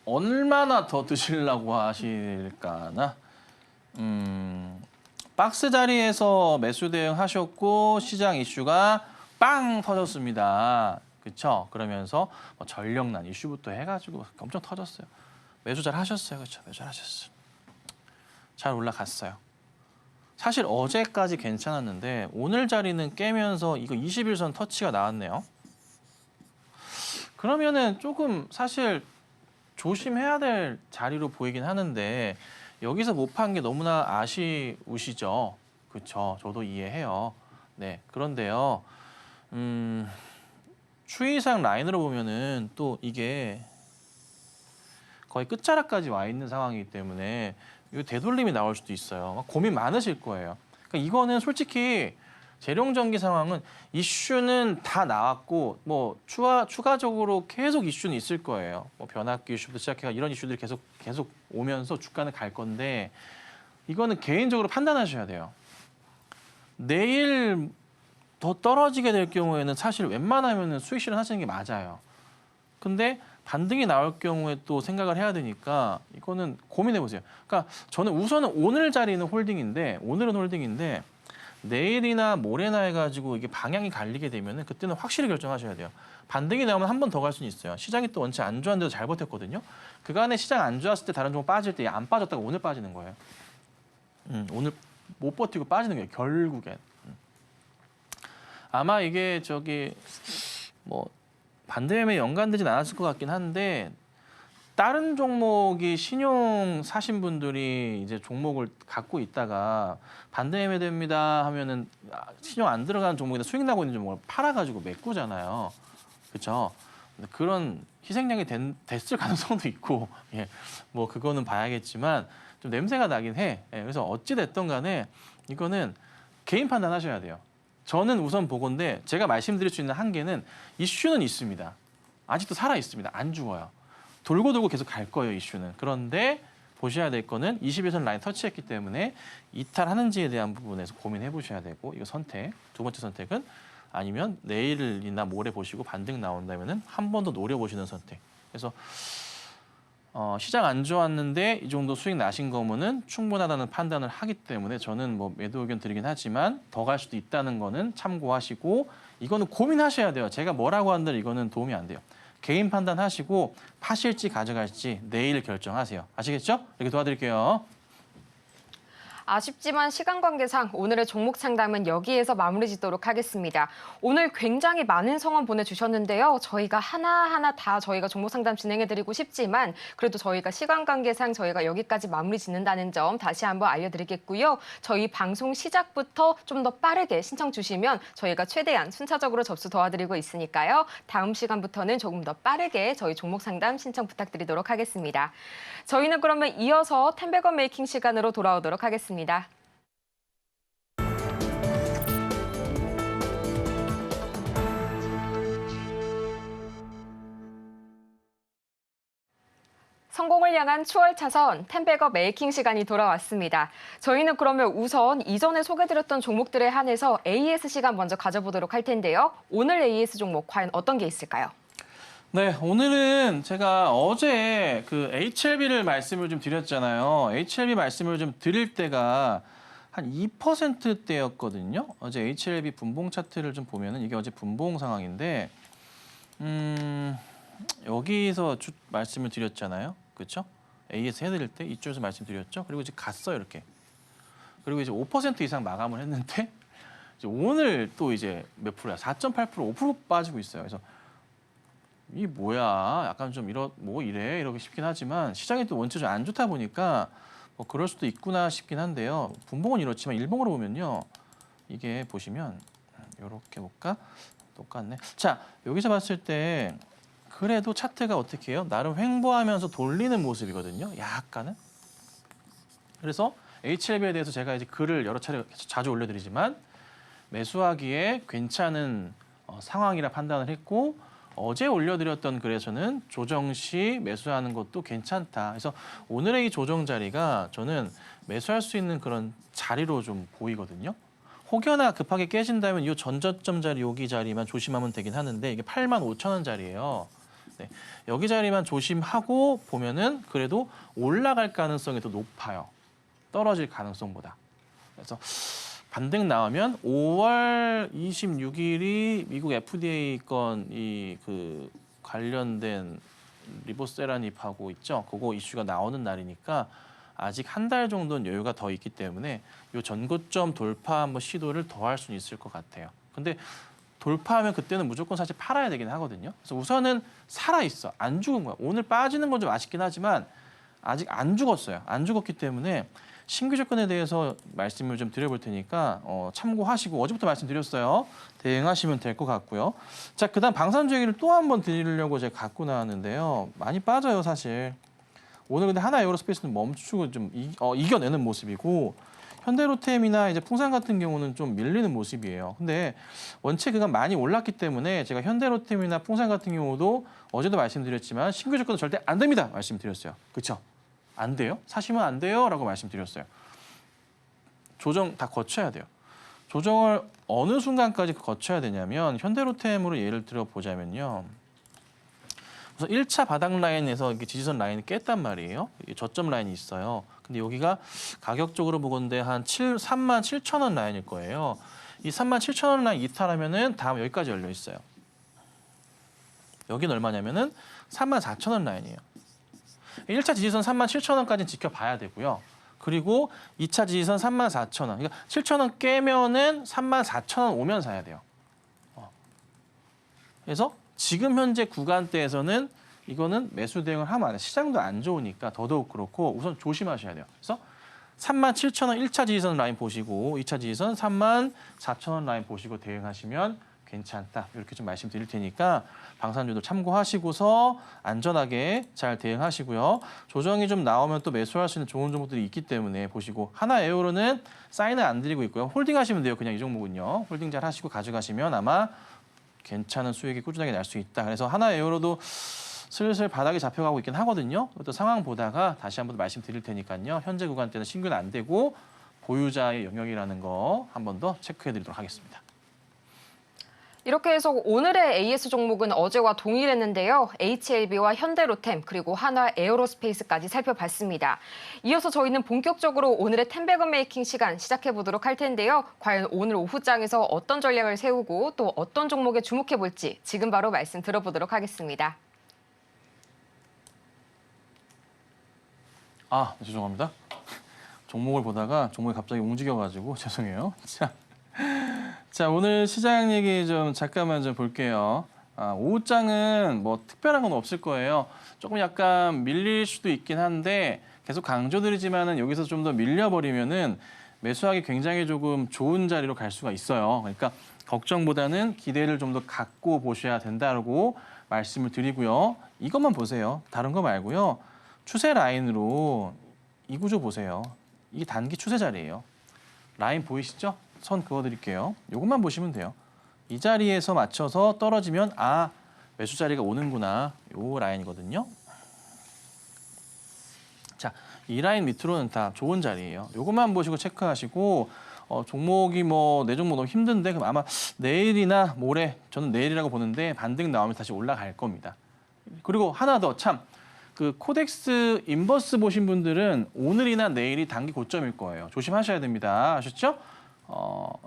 얼마나 더 드시려고 하실까나? 박스 자리에서 매수 대응하셨고 시장 이슈가 빵 터졌습니다. 그렇죠? 그러면서 뭐 전력난 이슈부터 해가지고 엄청 터졌어요. 매수 잘 하셨어요. 그렇죠? 매수 잘 하셨어요. 잘 올라갔어요. 사실 어제까지 괜찮았는데 오늘 자리는 깨면서 이거 21선 터치가 나왔네요. 그러면은 조금 사실 조심해야 될 자리로 보이긴 하는데 여기서 못 판 게 너무나 아쉬우시죠? 그렇죠. 저도 이해해요. 네, 그런데요. 추이상 라인으로 보면은 또 이게 거의 끝자락까지 와 있는 상황이기 때문에 이거 되돌림이 나올 수도 있어요. 고민 많으실 거예요. 그러니까 이거는 솔직히 재룡전기 상황은 이슈는 다 나왔고 뭐 추가적으로 계속 이슈는 있을 거예요. 뭐 변압기 이슈부터 시작해서 이런 이슈들이 계속 오면서 주가는 갈 건데 이거는 개인적으로 판단하셔야 돼요. 내일 더 떨어지게 될 경우에는 사실 웬만하면 수익 실현하시는 게 맞아요. 근데 반등이 나올 경우에 또 생각을 해야 되니까 이거는 고민해 보세요. 그러니까 저는 우선은 오늘 자리는 홀딩인데 오늘은 홀딩인데 내일이나 모레나 해가지고 이게 방향이 갈리게 되면은 그때는 확실히 결정하셔야 돼요. 반등이 나오면 한 번 더 갈 수는 있어요. 시장이 또 원체 안 좋았는데도 잘 버텼거든요. 그간에 시장 안 좋았을 때 다른 종목 빠질 때 안 빠졌다가 오늘 빠지는 거예요. 오늘 못 버티고 빠지는 거예요. 결국엔. 아마 이게 뭐 반대매매 연관되진 않았을 것 같긴 한데 다른 종목이 신용 사신 분들이 이제 종목을 갖고 있다가 반대매매 됩니다 하면은 신용 안 들어가는 종목이다 수익 나고 있는 종목을 팔아가지고 메꾸잖아요. 그렇죠? 그런 희생양이 됐을 가능성도 있고, 예, 뭐 그거는 봐야겠지만 좀 냄새가 나긴 해. 예, 그래서 어찌 됐든 간에 이거는 개인 판단하셔야 돼요. 저는 우선 보건데 제가 말씀드릴 수 있는 한계는 이슈는 있습니다. 아직도 살아 있습니다. 안 죽어요. 돌고 계속 갈 거예요, 이슈는. 그런데 보셔야 될 거는 21선 라인 터치했기 때문에 이탈하는지에 대한 부분에서 고민해 보셔야 되고 이거 선택. 두 번째 선택은 아니면 내일이나 모레 보시고 반등 나온다면은 한 번 더 노려보시는 선택. 그래서 시장 안 좋았는데 이 정도 수익 나신 거면은 충분하다는 판단을 하기 때문에 저는 뭐 매도 의견 드리긴 하지만 더 갈 수도 있다는 거는 참고하시고 이거는 고민하셔야 돼요. 제가 뭐라고 한들 이거는 도움이 안 돼요. 개인 판단하시고 파실지 가져갈지 내일 결정하세요. 아시겠죠? 이렇게 도와드릴게요. 아쉽지만 시간 관계상 오늘의 종목 상담은 여기에서 마무리 짓도록 하겠습니다. 오늘 굉장히 많은 성원 보내주셨는데요. 저희가 하나하나 다 저희가 종목 상담 진행해드리고 싶지만 그래도 저희가 시간 관계상 저희가 여기까지 마무리 짓는다는 점 다시 한번 알려드리겠고요. 저희 방송 시작부터 좀 더 빠르게 신청 주시면 저희가 최대한 순차적으로 접수 도와드리고 있으니까요. 다음 시간부터는 조금 더 빠르게 저희 종목 상담 신청 부탁드리도록 하겠습니다. 저희는 그러면 이어서 10백원 메이킹 시간으로 돌아오도록 하겠습니다. 성공을 향한 추월 차선 10백업 메이킹 시간이 돌아왔습니다. 저희는 그러면 우선 이전에 소개드렸던 종목들에 한해서 AS 시간 먼저 가져보도록 할 텐데요. 오늘 AS 종목 과연 어떤 게 있을까요? 네, 오늘은 제가 어제 그 HLB를 말씀을 좀 드렸잖아요. HLB 말씀을 좀 드릴 때가 한 2%대였거든요. 어제 HLB 분봉 차트를 좀 보면은 이게 어제 분봉 상황인데, 여기서 말씀을 드렸잖아요. 그렇죠? AS 해드릴 때 이쪽에서 말씀드렸죠. 그리고 이제 갔어요, 이렇게. 그리고 이제 5% 이상 마감을 했는데, 이제 오늘 또 이제 몇 프로야? 4.8%, 5% 빠지고 있어요. 그래서 이 뭐야? 약간 좀 뭐 이래? 이러고 싶긴 하지만 시장이 또 원체 좀 안 좋다 보니까 뭐 그럴 수도 있구나 싶긴 한데요. 분봉은 이렇지만 일봉으로 보면요. 이게 보시면 이렇게 볼까? 똑같네. 자, 여기서 봤을 때 그래도 차트가 어떻게 해요? 나름 횡보하면서 돌리는 모습이거든요. 약간은. 그래서 HLB에 대해서 제가 이제 글을 여러 차례 자주 올려드리지만 매수하기에 괜찮은 상황이라 판단을 했고 어제 올려드렸던 글에서는 조정 시 매수하는 것도 괜찮다. 그래서 오늘의 이 조정 자리가 저는 매수할 수 있는 그런 자리로 좀 보이거든요. 혹여나 급하게 깨진다면 이 전저점 자리, 여기 자리만 조심하면 되긴 하는데 이게 85,000원 자리예요. 네, 여기 자리만 조심하고 보면은 그래도 올라갈 가능성이 더 높아요. 떨어질 가능성보다. 그래서 반등 나오면 5월 26일이 미국 FDA 건 이 그 관련된 리보세라닙하고 있죠. 그거 이슈가 나오는 날이니까 아직 한 달 정도는 여유가 더 있기 때문에 이 전고점 돌파 한번 시도를 더 할 수는 있을 것 같아요. 근데 돌파하면 그때는 무조건 사실 팔아야 되긴 하거든요. 그래서 우선은 살아있어. 안 죽은 거야. 오늘 빠지는 건 좀 아쉽긴 하지만 아직 안 죽었어요. 안 죽었기 때문에 신규 조건에 대해서 말씀을 좀 드려볼 테니까 참고하시고 어제부터 말씀드렸어요. 대응하시면 될 것 같고요. 자, 그다음 방산주 얘기를 또 한 번 드리려고 제가 갖고 나왔는데요. 많이 빠져요, 사실. 오늘 근데 하나 에어로스페이스는 멈추고 좀 이겨내는 모습이고 현대로템이나 이제 풍산 같은 경우는 좀 밀리는 모습이에요. 근데 원체 그간 많이 올랐기 때문에 제가 현대로템이나 풍산 같은 경우도 어제도 말씀드렸지만 신규 조건은 절대 안 됩니다. 말씀드렸어요. 그렇죠? 안 돼요? 사시면 안 돼요? 라고 말씀드렸어요. 조정 다 거쳐야 돼요. 조정을 어느 순간까지 거쳐야 되냐면 현대로템으로 예를 들어 보자면요. 우선 1차 바닥 라인에서 이렇게 지지선 라인을 깼단 말이에요. 저점 라인이 있어요. 근데 여기가 가격적으로 보건대 한 37,000원 라인일 거예요. 이 37,000원 라인 이탈하면은 다음 여기까지 열려 있어요. 여기는 얼마냐면은 34,000원 라인이에요. 1차 지지선 37,000원까지는 지켜봐야 되고요. 그리고 2차 지지선 34,000원. 그러니까 7,000원 깨면은 34,000원 오면 사야 돼요. 그래서 지금 현재 구간대에서는 이거는 매수 대응을 하면 안 돼요. 시장도 안 좋으니까 더더욱 그렇고 우선 조심하셔야 돼요. 그래서 37,000원 1차 지지선 라인 보시고 2차 지지선 34,000원 라인 보시고 대응하시면 괜찮다. 이렇게 좀 말씀드릴 테니까 방산주도 참고하시고서 안전하게 잘 대응하시고요. 조정이 좀 나오면 또 매수할 수 있는 좋은 종목들이 있기 때문에 보시고 하나 에어로는 사인을 안 드리고 있고요. 홀딩 하시면 돼요. 그냥 이 종목은요. 홀딩 잘 하시고 가져가시면 아마 괜찮은 수익이 꾸준하게 날 수 있다. 그래서 하나 에어로도 슬슬 바닥에 잡혀가고 있긴 하거든요. 또 상황 보다가 다시 한번 말씀드릴 테니까요. 현재 구간대는 신규는 안 되고 보유자의 영역이라는 거 한 번 더 체크해드리도록 하겠습니다. 이렇게 해서 오늘의 AS 종목은 어제와 동일했는데요. HLB와 현대로템 그리고 한화 에어로스페이스까지 살펴봤습니다. 이어서 저희는 본격적으로 오늘의 10백원 메이킹 시간 시작해보도록 할 텐데요. 과연 오늘 오후장에서 어떤 전략을 세우고 또 어떤 종목에 주목해볼지 지금 바로 말씀 들어보도록 하겠습니다. 아, 죄송합니다. 종목을 보다가 종목이 갑자기 움직여가지고 죄송해요. 자, 오늘 시장 얘기 좀 잠깐만 좀 볼게요. 오후장은 뭐 특별한 건 없을 거예요. 조금 약간 밀릴 수도 있긴 한데 계속 강조드리지만은 여기서 좀 더 밀려버리면은 매수하기 굉장히 조금 좋은 자리로 갈 수가 있어요. 그러니까 걱정보다는 기대를 좀 더 갖고 보셔야 된다고 말씀을 드리고요. 이것만 보세요. 다른 거 말고요. 추세 라인으로 이 구조 보세요. 이게 단기 추세 자리예요. 라인 보이시죠? 선 그어드릴게요. 이것만 보시면 돼요. 이 자리에서 맞춰서 떨어지면 매수 자리가 오는구나. 요 라인이거든요. 자, 이 라인 밑으로는 다 좋은 자리예요. 요것만 보시고 체크하시고 종목이 뭐 내 종목 너무 힘든데 그럼 아마 내일이나 모레 저는 내일이라고 보는데 반등 나오면 다시 올라갈 겁니다. 그리고 하나 더 참 그 코덱스 인버스 보신 분들은 오늘이나 내일이 단기 고점일 거예요. 조심하셔야 됩니다. 아셨죠?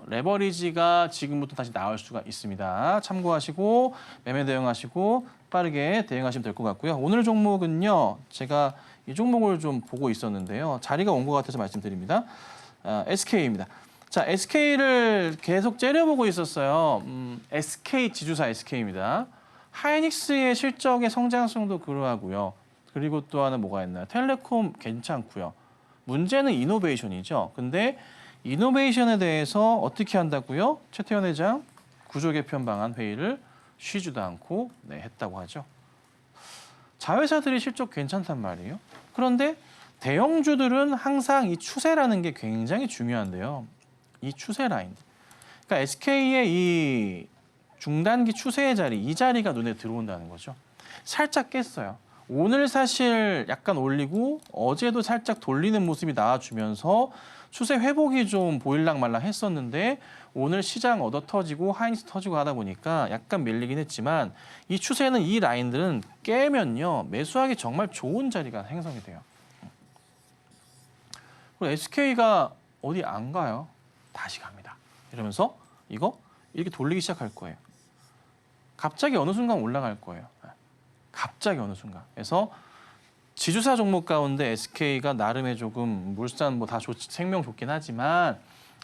레버리지가 지금부터 다시 나올 수가 있습니다. 참고하시고 매매 대응하시고 빠르게 대응하시면 될 것 같고요. 오늘 종목은요. 제가 이 종목을 좀 보고 있었는데요. 자리가 온 것 같아서 말씀드립니다. SK입니다. 자, SK를 계속 째려보고 있었어요. SK 지주사 SK입니다. 하이닉스의 실적의 성장성도 그러하고요. 그리고 또 하나 뭐가 있나요? 텔레콤 괜찮고요. 문제는 이노베이션이죠. 근데 이노베이션에 대해서 어떻게 한다고요? 최태원 회장 구조 개편 방안 회의를 쉬지도 않고 했다고 하죠. 자회사들이 실적 괜찮단 말이에요. 그런데 대형주들은 항상 이 추세라는 게 굉장히 중요한데요. 이 추세 라인. 그러니까 SK의 이 중단기 추세의 자리, 이 자리가 눈에 들어온다는 거죠. 살짝 깼어요. 오늘 사실 약간 올리고 어제도 살짝 돌리는 모습이 나와주면서 추세 회복이 좀 보일랑 말랑 했었는데 오늘 시장 얻어 터지고 하이닉스 터지고 하다 보니까 약간 밀리긴 했지만 이 추세는 이 라인들은 깨면요. 매수하기 정말 좋은 자리가 형성이 돼요. 그리고 SK가 어디 안 가요. 다시 갑니다. 이러면서 이거 이렇게 돌리기 시작할 거예요. 갑자기 어느 순간 올라갈 거예요. 갑자기 어느 순간. 그래서 지주사 종목 가운데 SK가 나름의 조금 물산 뭐 다 생명 좋긴 하지만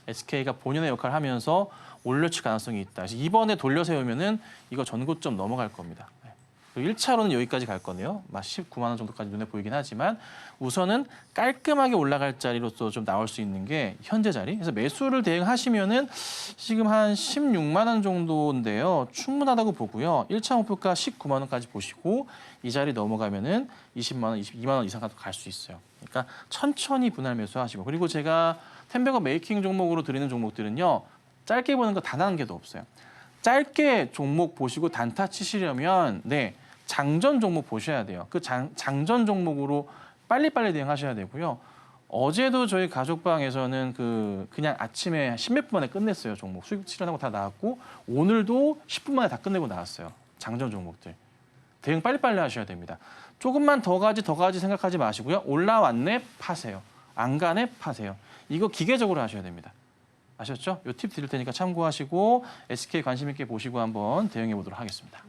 SK가 본연의 역할을 하면서 올려칠 가능성이 있다. 그래서 이번에 돌려 세우면은 이거 전고점 넘어갈 겁니다. 그리고 1차로는 여기까지 갈 거네요. 19만 원 정도까지 눈에 보이긴 하지만 우선은 깔끔하게 올라갈 자리로서 좀 나올 수 있는 게 현재 자리. 그래서 매수를 대응하시면은 지금 한 16만 원 정도인데요. 충분하다고 보고요. 1차 목표가 19만 원까지 보시고 이 자리 넘어가면은 20만 원, 22만 원 이상까지 갈 수 있어요. 그러니까 천천히 분할 매수하시고 그리고 제가 템베거 메이킹 종목으로 드리는 종목들은요. 짧게 보는 거 단 한 개도 없어요. 짧게 종목 보시고 단타 치시려면 장전 종목 보셔야 돼요. 그 장전 종목으로 빨리빨리 대응하셔야 되고요. 어제도 저희 가족방에서는 그냥 아침에 10몇 분 만에 끝냈어요. 종목 수익 실현하고 다 나왔고 오늘도 10분 만에 다 끝내고 나왔어요. 장전 종목들. 대응 빨리빨리 하셔야 됩니다. 조금만 더 가지 생각하지 마시고요. 올라왔네 파세요. 안 가네 파세요. 이거 기계적으로 하셔야 됩니다. 아셨죠? 이 팁 드릴 테니까 참고하시고 SK 관심 있게 보시고 한번 대응해 보도록 하겠습니다.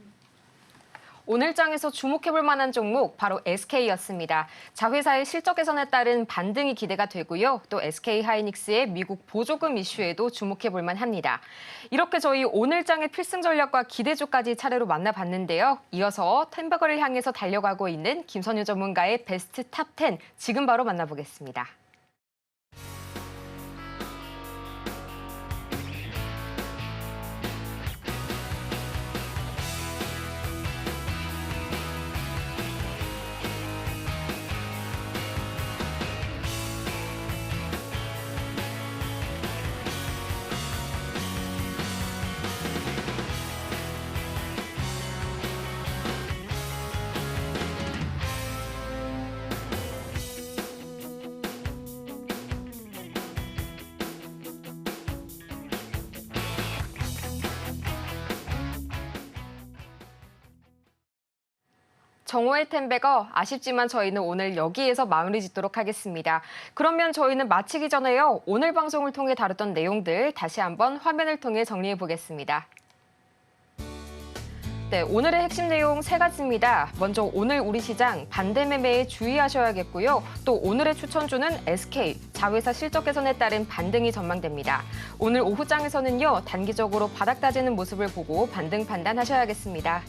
오늘 장에서 주목해볼 만한 종목 바로 SK였습니다. 자회사의 실적 개선에 따른 반등이 기대가 되고요. 또 SK 하이닉스의 미국 보조금 이슈에도 주목해볼 만합니다. 이렇게 저희 오늘 장의 필승 전략과 기대주까지 차례로 만나봤는데요. 이어서 템버거를 향해서 달려가고 있는 김선유 전문가의 베스트 탑 10 지금 바로 만나보겠습니다. 정오의 템베거, 아쉽지만 저희는 오늘 여기에서 마무리 짓도록 하겠습니다. 그러면 저희는 마치기 전에요. 오늘 방송을 통해 다뤘던 내용들 다시 한번 화면을 통해 정리해 보겠습니다. 네, 오늘의 핵심 내용 세 가지입니다. 먼저 오늘 우리 시장 반대 매매에 주의하셔야겠고요. 또 오늘의 추천주는 SK, 자회사 실적 개선에 따른 반등이 전망됩니다. 오늘 오후장에서는요, 단기적으로 바닥 다지는 모습을 보고 반등 판단하셔야겠습니다.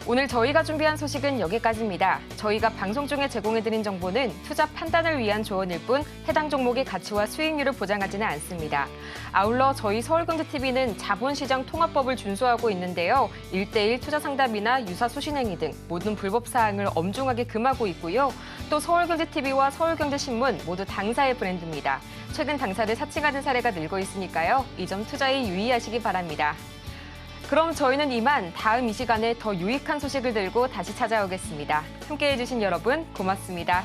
오늘 저희가 준비한 소식은 여기까지입니다. 저희가 방송 중에 제공해드린 정보는 투자 판단을 위한 조언일 뿐 해당 종목의 가치와 수익률을 보장하지는 않습니다. 아울러 저희 서울경제TV는 자본시장 통합법을 준수하고 있는데요. 1:1 투자 상담이나 유사 수신행위 등 모든 불법 사항을 엄중하게 금하고 있고요. 또 서울경제TV와 서울경제신문 모두 당사의 브랜드입니다. 최근 당사를 사칭하는 사례가 늘고 있으니까요. 이 점 투자에 유의하시기 바랍니다. 그럼 저희는 이만 다음 이 시간에 더 유익한 소식을 들고 다시 찾아오겠습니다. 함께해 주신 여러분 고맙습니다.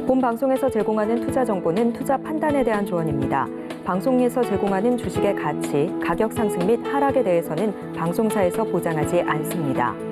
본 방송에서 제공하는 투자 정보는 투자 판단에 대한 조언입니다. 방송에서 제공하는 주식의 가치, 가격 상승 및 하락에 대해서는 방송사에서 보장하지 않습니다.